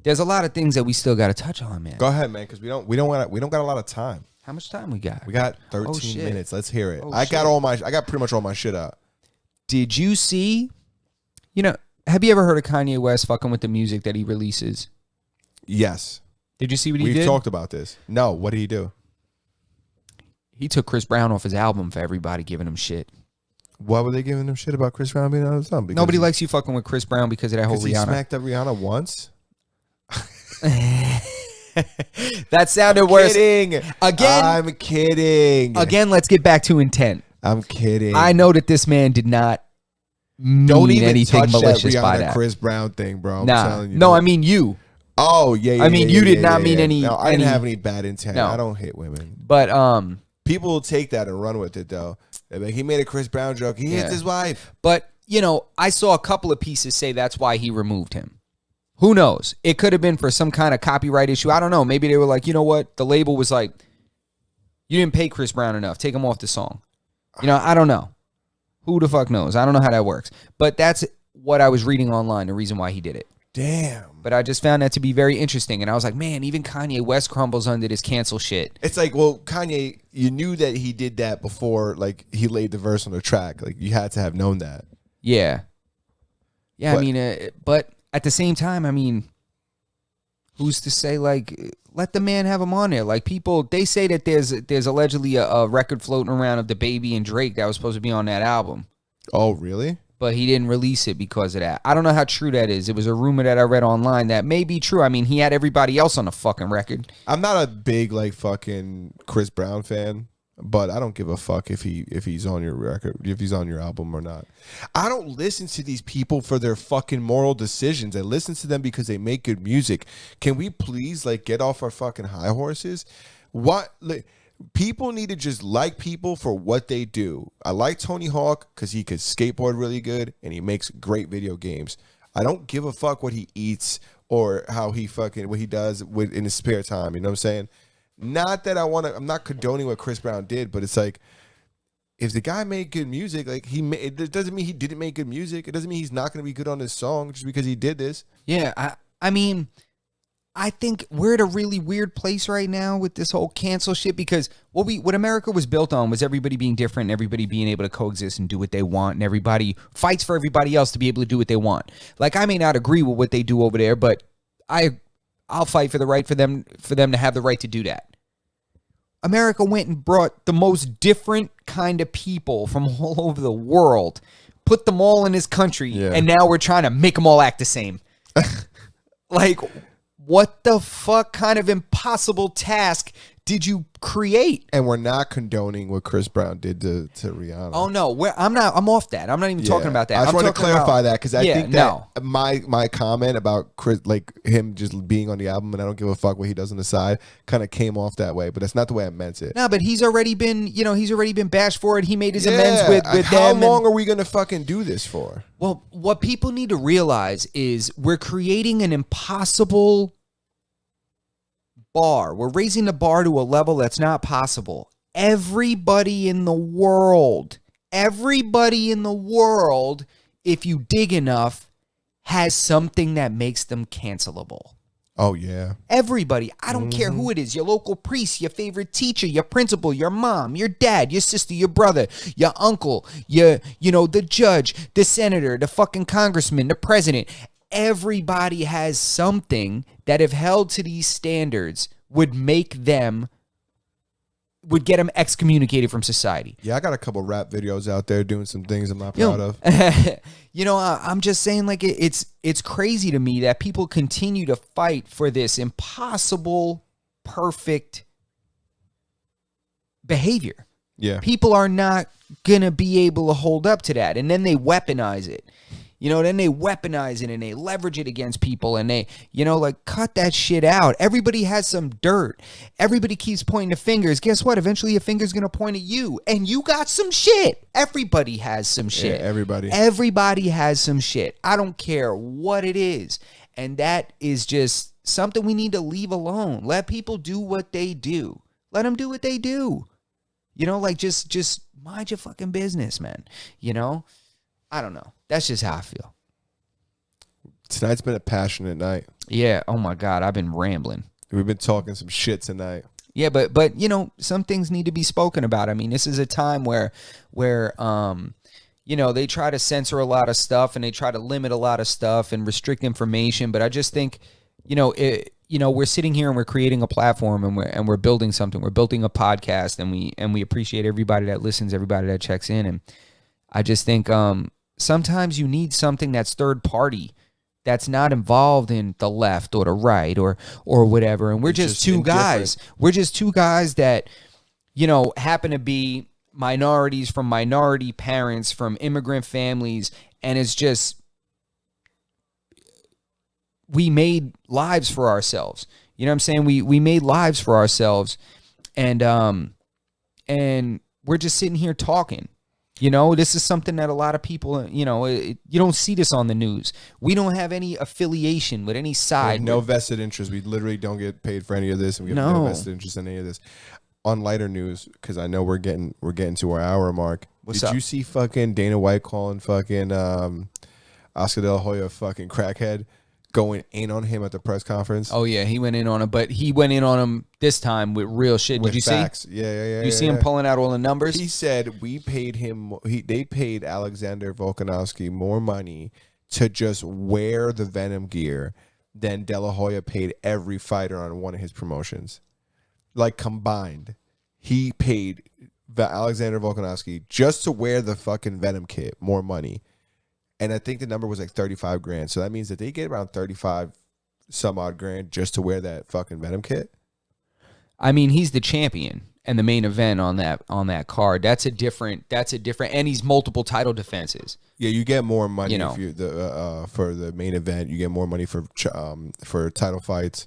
there's a lot of things that we still got to touch on, man. Go ahead, man, because we don't got a lot of time. How much time we got? We got 13 minutes. Let's hear it. I got pretty much all my shit out. Did you see? You know, have you ever heard of Kanye West fucking with the music that he releases? Yes. Did you see what he did? We've talked about this. No, what did he do? He took Chris Brown off his album for everybody giving him shit. Why were they giving him shit about Chris Brown being on his album? Nobody likes you fucking with Chris Brown because of that whole Rihanna. He smacked up Rihanna once. That sounded worse. Again, I'm kidding. Again, let's get back to intent. I'm kidding. I know that this man did not mean anything malicious by that Chris Brown thing, bro. I'm telling you. No, I mean you. Oh yeah. I mean you did not mean any. No, I didn't have any bad intent. No. I don't hit women. But people will take that and run with it though. They're like, he made a Chris Brown joke. He hit his wife. But you know, I saw a couple of pieces say that's why he removed him. Who knows? It could have been for some kind of copyright issue. I don't know. Maybe they were like, you know what? The label was like, you didn't pay Chris Brown enough. Take him off the song. You know, I don't know. Who the fuck knows? I don't know how that works. But that's what I was reading online, the reason why he did it. Damn. But I just found that to be very interesting. And I was like, man, even Kanye West crumbles under this cancel shit. It's like, well, Kanye, you knew that he did that before, like, he laid the verse on the track. Like, you had to have known that. Yeah. Yeah, I mean, but at the same time, I mean, who's to say, like, let the man have him on there? Like, people, they say that there's allegedly a record floating around of the Baby and Drake that was supposed to be on that album. Oh, really? But he didn't release it because of that. I don't know how true that is. It was a rumor that I read online that may be true. I mean, he had everybody else on the fucking record. I'm not a big, like, fucking Chris Brown fan, but I don't give a fuck if he's on your record, if he's on your album or not. I don't listen to these people for their fucking moral decisions. I listen to them because they make good music. Can we please, like, get off our fucking high horses? What, like, people need to just like people for what they do. I like Tony Hawk because he could skateboard really good and he makes great video games. I don't give a fuck what he eats or how he fucking, what he does in his spare time. You know what I'm saying? Not that I'm not condoning what Chris Brown did, but it's like, if the guy made good music, like it doesn't mean he didn't make good music. It doesn't mean he's not going to be good on this song just because he did this. Yeah, I mean, I think we're at a really weird place right now with this whole cancel shit, because what America was built on was everybody being different and everybody being able to coexist and do what they want, and everybody fights for everybody else to be able to do what they want. Like, I may not agree with what they do over there, but I'll fight for the right for them to have the right to do that. America went and brought the most different kind of people from all over the world, put them all in this country, and now we're trying to make them all act the same. Like, what the fuck kind of impossible task did you create? And we're not condoning what Chris Brown did to Rihanna. Oh no, I'm off that. I'm not even talking about that. I just want to clarify that because I think that no. my comment about Chris, like him just being on the album and I don't give a fuck what he does on the side, kind of came off that way. But that's not the way I meant it. No, but he's already been bashed for it. He made his amends with how them. How long are we gonna fucking do this for? Well, what people need to realize is we're creating an impossible bar. We're raising the bar to a level that's not possible. Everybody in the world, if you dig enough, has something that makes them cancelable. Oh, yeah. Everybody. I don't care who it is. Your local priest, your favorite teacher, your principal, your mom, your dad, your sister, your brother, your uncle, the judge, the senator, the fucking congressman, the president. Everybody has something that, if held to these standards, would get them excommunicated from society. Yeah, I got a couple rap videos out there doing some things I'm not proud of. I'm just saying, like, it's crazy to me that people continue to fight for this impossible, perfect behavior. Yeah. People are not going to be able to hold up to that. And then they weaponize it. Then they weaponize it and they leverage it against people and they, cut that shit out. Everybody has some dirt. Everybody keeps pointing the fingers. Guess what? Eventually your finger's going to point at you and you got some shit. Everybody has some shit. Yeah, everybody. Everybody has some shit. I don't care what it is. And that is just something we need to leave alone. Let people do what they do. Let them do what they do. Just mind your fucking business, man. I don't know. That's just how I feel. Tonight's been a passionate night. Yeah. Oh my God. I've been rambling. We've been talking some shit tonight. Yeah, but some things need to be spoken about. I mean, this is a time where they try to censor a lot of stuff and they try to limit a lot of stuff and restrict information. But I just think, we're sitting here and we're creating a platform and we're building something. We're building a podcast and we appreciate everybody that listens, everybody that checks in. And I just think sometimes you need something that's third party, that's not involved in the left or the right or whatever. And we're just two guys. We're just two guys that, happen to be minorities from minority parents, from immigrant families. And it's just, we made lives for ourselves. You know what I'm saying? We made lives for ourselves. And we're just sitting here talking. This is something that a lot of people, you don't see this on the news. We don't have any affiliation with any side. No vested interest. We literally don't get paid for any of this, and we have no vested interest in any of this. On lighter news, because I know we're getting to our hour mark. What's Did up? you see fucking Dana White calling fucking Oscar De La Hoya fucking crackhead, going in on him at the press conference? Oh yeah, he went in on him, but he went in on him this time with real shit. With Did you facts. see? Yeah. You see him pulling out all the numbers? He said we paid him. They paid Alexander Volkanovski more money to just wear the Venom gear than De La Hoya paid every fighter on one of his promotions. Like combined, he paid Alexander Volkanovski just to wear the fucking Venom kit more money. And I think the number was like 35 grand. So that means that they get around 35 some odd grand just to wear that fucking Venom kit. I mean, he's the champion and the main event on that card. That's a different, and he's multiple title defenses. Yeah, you get more money if you for the main event. You get more money for title fights.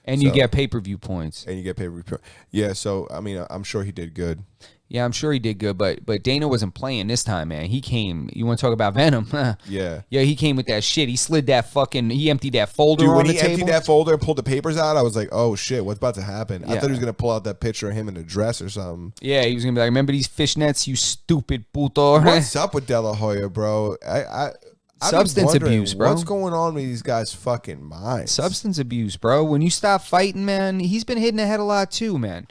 And you get pay-per-view points. And you get pay-per-view. Yeah, so I mean, I'm sure he did good. Yeah, I'm sure he did good, but Dana wasn't playing this time, man. He came. You want to talk about Venom? Yeah. Yeah, he came with that shit. He slid that fucking. He emptied that folder on the table. When he emptied that folder and pulled the papers out, I was like, oh shit, what's about to happen? Yeah. I thought he was gonna pull out that picture of him in a dress or something. Yeah, he was gonna be like, remember these fishnets, you stupid puto. What's up with De La Hoya, bro? I've Substance abuse, bro. What's going on with these guys' fucking minds? Substance abuse, bro. When you stop fighting, man, he's been hitting the head a lot too, man.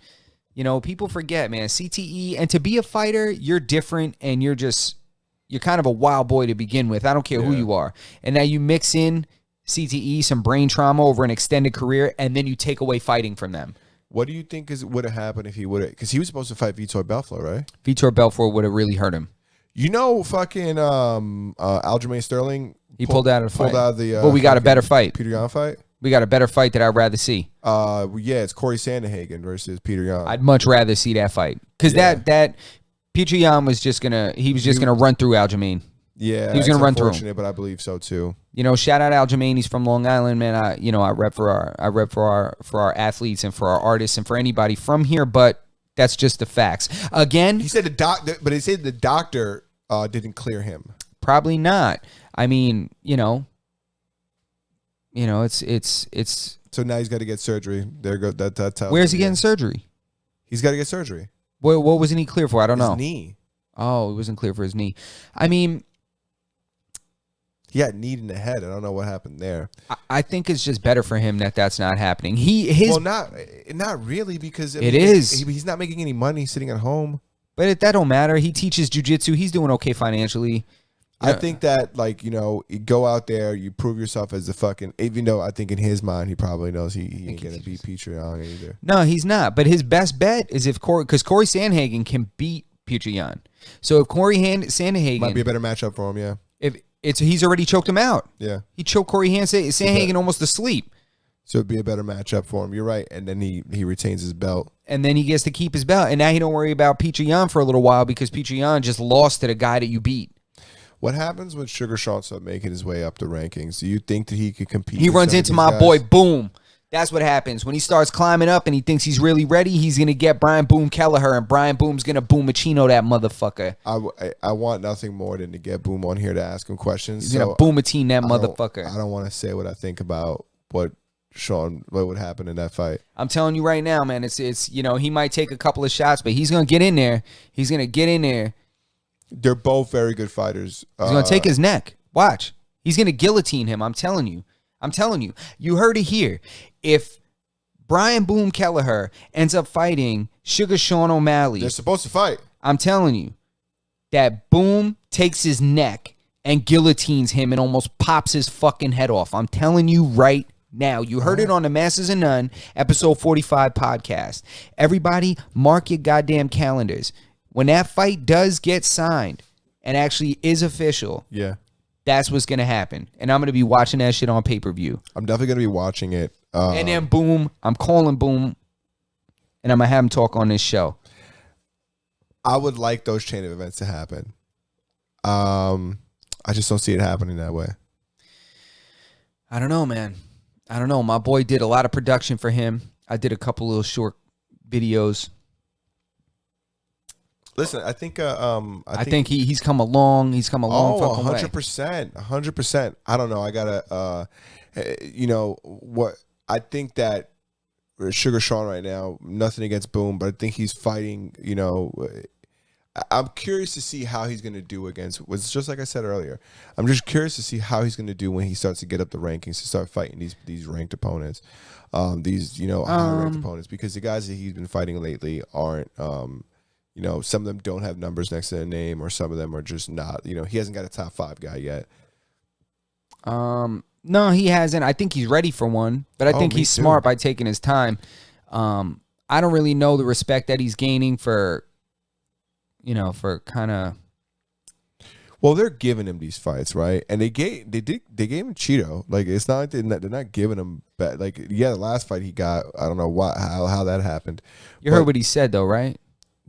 People forget, man, CTE, and to be a fighter, you're different and you're kind of a wild boy to begin with. I don't care who you are. And now you mix in CTE, some brain trauma over an extended career, and then you take away fighting from them. What do you think would have happened if he would have, because he was supposed to fight Vitor Belfort, right? Vitor Belfort would have really hurt him. Fucking Aljamain Sterling. He pulled out of the fight. But we got a better fight. Peter Yan fight? We got a better fight that I'd rather see. Yeah, it's Corey Sandhagen versus Peter Yan. I'd much rather see that fight. Because that Peter Yan was just gonna run through Aljamain. Yeah, he was gonna run through him. But I believe so too. Shout out Aljamain. He's from Long Island, man. I rep for our athletes and for our artists and for anybody from here. But that's just the facts. Again, he said the doctor didn't clear him. Probably not. I mean, it's. So now he's got to get surgery. There go that. Where's he getting surgery? He's got to get surgery. What wasn't he clear for? I don't know. His knee. Oh, he wasn't clear for his knee. I mean, He had knee in the head. I don't know what happened there. I think it's just better for him that that's not happening. His Well, not really, because I It mean, is. He's not making any money sitting at home. But that don't matter. He teaches jujitsu. He's doing okay financially. I think that, like, you know, you go out there, you prove yourself as the fucking. Even though I think in his mind he probably knows he ain't gonna beat Petr Yan either. No, he's not. But his best bet is if because Corey Sandhagen can beat Petr Yan. So if Sandhagen Might be a better matchup for him. Yeah. if he's already choked him out. Yeah. He choked Corey Sandhagen almost asleep. So it'd be a better matchup for him. You're right. And then he retains his belt. And then he gets to keep his belt. And now he don't worry about Petr Yan for a little while because Petr Yan just lost to the guy that you beat. What happens when Sugar Sean starts making his way up the rankings? Do you think that he could compete? He with runs some of into these my guys? boy Boom. That's what happens. When he starts climbing up and he thinks he's really ready, he's going to get Brian Boom Kelleher, and Brian Boom's going to boomachino that motherfucker. I want nothing more than to get Boom on here to ask him questions. He's going to boomatine that motherfucker. I don't want to say what I think about what would happen in that fight. I'm telling you right now, man, it's you know, he might take a couple of shots, but he's going to get in there. He's going to get in there. They're both very good fighters. He's going to take his neck. Watch. He's going to guillotine him. I'm telling you. You heard it here. If Brian Boom Kelleher ends up fighting Sugar Sean O'Malley, They're supposed to fight. I'm telling you that Boom takes his neck and guillotines him and almost pops his fucking head off. I'm telling you right now. You heard it on the Masters of None, episode 45 podcast. Everybody, mark your goddamn calendars. When that fight does get signed and actually is official, Yeah. that's what's going to happen. And I'm going to be watching that shit on pay-per-view. I'm definitely going to be watching it. And then Boom, I'm calling Boom, and I'm going to have him talk on this show. I would like those chain of events to happen. I just don't see it happening that way. I don't know, man. I don't know. My boy did a lot of production for him. I did a couple little short videos. Listen, I think he's come along. He's come a long fucking way. 100%. 100%. I don't know. I gotta, you know what? I think that Sugar Sean right now, nothing against Boom, but I think he's fighting. You know, I'm curious to see how he's gonna do against. Was just like I said earlier. I'm just curious to see how he's gonna do when he starts to get up the rankings to start fighting these ranked opponents, these high ranked opponents, because the guys that he's been fighting lately aren't. You know, some of them don't have numbers next to their name, or some of them are just not. You know, he hasn't got a top 5 guy yet. No, he hasn't. I think he's ready for one, but I think he's smart by taking his time. I don't really know the respect that he's gaining for kind of. Well, they're giving him these fights, right? And they gave him Cheeto. Like, it's not like they're not giving him back. Like, yeah, the last fight he got, I don't know how that happened. You heard what he said though, right?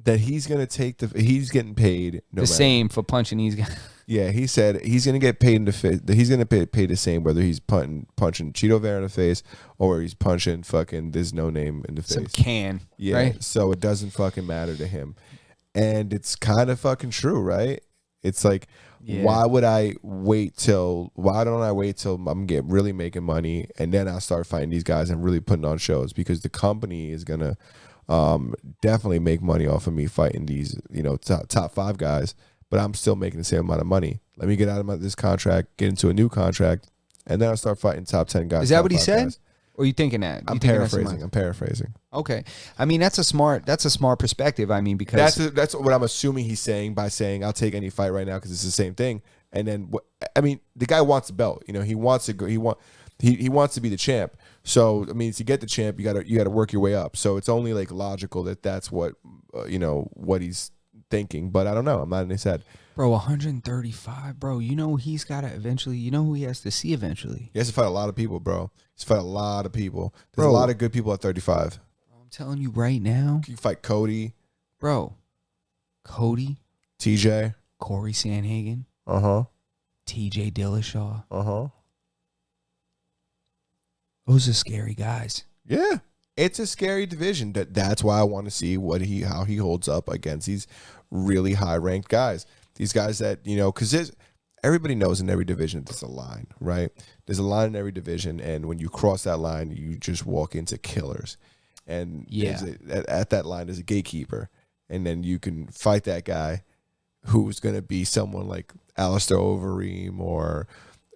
That he's gonna take he's getting paid the same for punching these guys. Yeah, he said he's gonna get paid in the face. He's gonna pay the same whether he's punching Cheeto Vera in the face or he's punching fucking this no name in the face. Some can. Yeah, right? So it doesn't fucking matter to him, and it's kind of fucking true, right? It's like, why don't I wait till I'm really making money and then I'll start fighting these guys and really putting on shows, because the company is gonna definitely make money off of me fighting these, top 5 guys, but I'm still making the same amount of money. Let me get out of this contract, get into a new contract, and then I'll start fighting top 10 guys. Is that what he said? Guys. Or are you thinking that? I'm paraphrasing. Okay. I mean, that's a smart perspective. I mean, because that's what I'm assuming he's saying by saying I'll take any fight right now because it's the same thing. And then the guy wants the belt. He wants to go. He wants to be the champ. So I mean, to get the champ, you gotta work your way up. So it's only like logical that's what what he's thinking. But I don't know. I'm not in his head. Bro, 135, bro. He's got to eventually. Who he has to see eventually. He has to fight a lot of people, bro. He's fight a lot of people. There's a lot of good people at 35. I'm telling you right now. You fight Cody, bro. Cody, TJ, Corey Sandhagen, TJ Dillashaw, Those are scary guys. Yeah, it's a scary division. That's why I want to see how he holds up against these really high ranked guys. These guys that because everybody knows in every division there's a line, right? There's a line in every division, and when you cross that line, you just walk into killers. And at that line, there's a gatekeeper, and then you can fight that guy who's going to be someone like Alistair Overeem or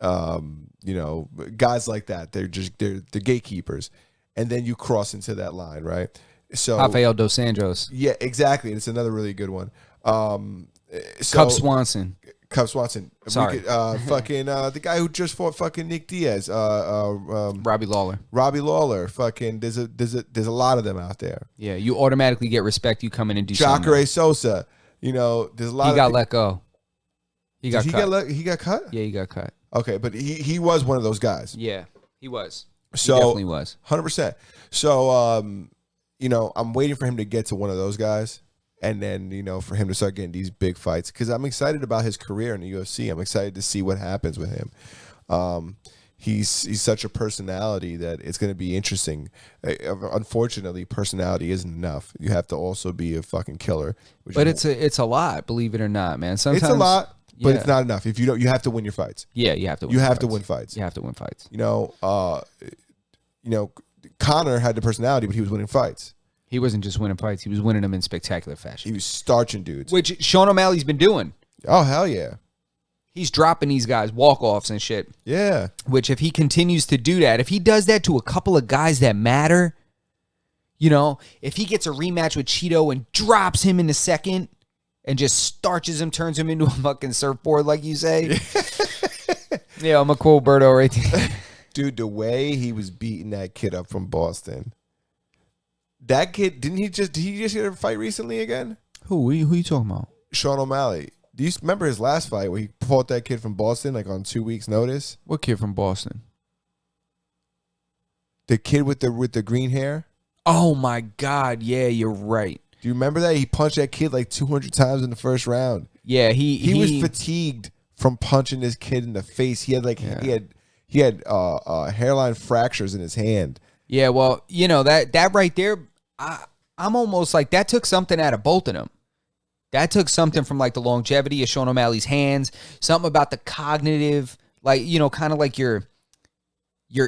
You know, guys like that. They're gatekeepers, and then you cross into that line, right? So Rafael dos Anjos. yeah, exactly. It's another really good one. So, Cub Swanson. Sorry. Fucking the guy who just fought fucking Nick Diaz. Robbie Lawler. Robbie Lawler. Fucking there's a lot of them out there. Yeah, you automatically get respect. You come in and do something. Jacare Sosa. You know, there's a lot. He got let go. He got cut. He got cut. Yeah, he got cut. Okay, but he was one of those guys. Yeah, he was. So he definitely was. 100%. So you know, I'm waiting for him to get to one of those guys. And then, you know, for him to start getting these big fights. Because I'm excited about his career in the UFC. I'm excited to see what happens with him. He's such a personality that it's going to be interesting. Unfortunately, personality isn't enough. You have to also be a fucking killer. But it's a lot, believe it or not, man. Sometimes it's a lot, but it's not enough. If you don't, you have to win your fights. Yeah, you have to. You have to win fights. You have to win fights. You know, Conor had the personality, but he was winning fights. He wasn't just winning fights. He was winning them in spectacular fashion. He was starching dudes. Which Sean O'Malley's been doing. Oh, hell yeah. He's dropping these guys walk-offs and shit. Yeah. Which if he continues to do that, if he does that to a couple of guys that matter, you know, if he gets a rematch with Cheeto and drops him in the second and just starches him, turns him into a fucking surfboard like you say. Yeah, I'm a cool birdo right there. Dude, the way he was beating that kid up from Boston. That kid, did he just get a fight recently again? Who you talking about? Sean O'Malley. Do you remember his last fight where he fought that kid from Boston like on 2 weeks' notice? What kid from Boston? The kid with the green hair? Oh my God, yeah, you're right. Do you remember that? He punched that kid like 200 times in the first round. Yeah, he was fatigued from punching this kid in the face. He had he had hairline fractures in his hand. Yeah, well, you know, that right there, I'm almost like that took something out of both of them. That took something from like the longevity of Sean O'Malley's hands, something about the cognitive, like, you know, kind of like your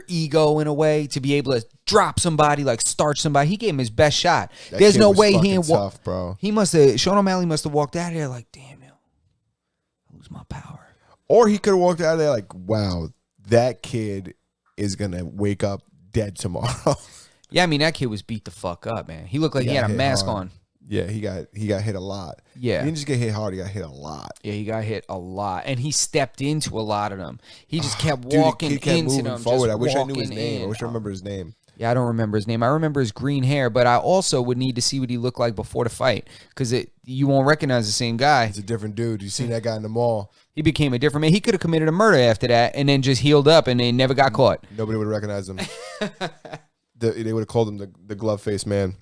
ego in a way to be able to drop somebody, like starch somebody. He gave him his best shot. There's no way he ain't tough, bro. Sean O'Malley must have walked out of there like, damn, yo, I lose my power. Or he could have walked out of there like, wow, that kid is gonna wake up dead tomorrow. Yeah, I mean, that kid was beat the fuck up, man. He looked like he had a mask on. Yeah, he got hit a lot. Yeah. He didn't just get hit hard, he got hit a lot. Yeah, he got hit a lot. And he stepped into a lot of them. He just kept walking into them. Forward. I wish I knew his name. I wish I remember his name. Yeah, I don't remember his name. I remember his green hair, but I also would need to see what he looked like before the fight because you won't recognize the same guy. It's a different dude. You seen that guy in the mall. He became a different man. He could have committed a murder after that and then just healed up and they never got caught. Nobody would have recognized him. They would have called him the glove face man.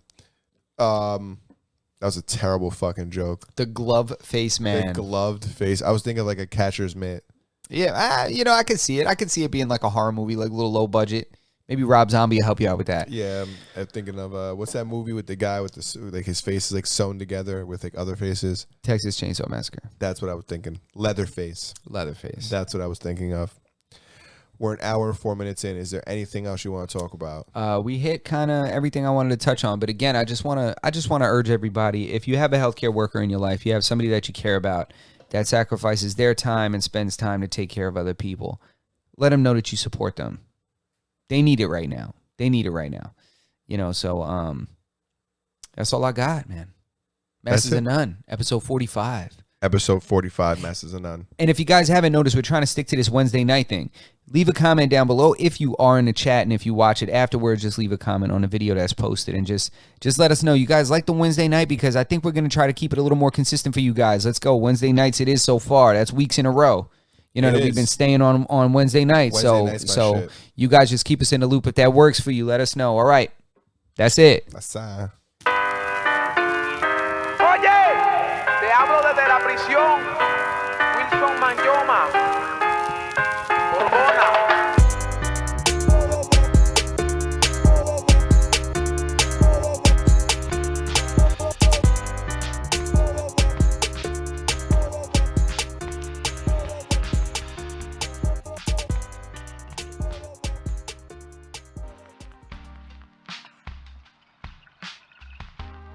That was a terrible fucking joke. The glove face man. The gloved face. I was thinking like a catcher's mitt. Yeah, you know, I could see it. I could see it being like a horror movie, like a little low budget. Maybe Rob Zombie will help you out with that. Yeah, I'm thinking of what's that movie with the guy with the like his face is like sewn together with like other faces? Texas Chainsaw Massacre. That's what I was thinking. Leatherface. Leatherface. That's what I was thinking of. We're an hour and 4 minutes in. Is there anything else you want to talk about? We hit kind of everything I wanted to touch on, but again, I just want to urge everybody: if you have a healthcare worker in your life, you have somebody that you care about that sacrifices their time and spends time to take care of other people, let them know that you support them. They need it right now. You know, so that's all I got, man. Masters of None, episode 45. Episode 45, Masters of None. And if you guys haven't noticed, we're trying to stick to this Wednesday night thing. Leave a comment down below if you are in the chat, and if you watch it afterwards, just leave a comment on the video that's posted, and just let us know you guys like the Wednesday night, because I think we're going to try to keep it a little more consistent for you guys. Let's go. Wednesday nights it is so far. That's weeks in a row. You know, that we've been staying on Wednesday nights. So you guys just keep us in the loop. If that works for you, let us know. All right. That's it. Oye, te hablo desde la prisión. Wilson Manyoma. Corona.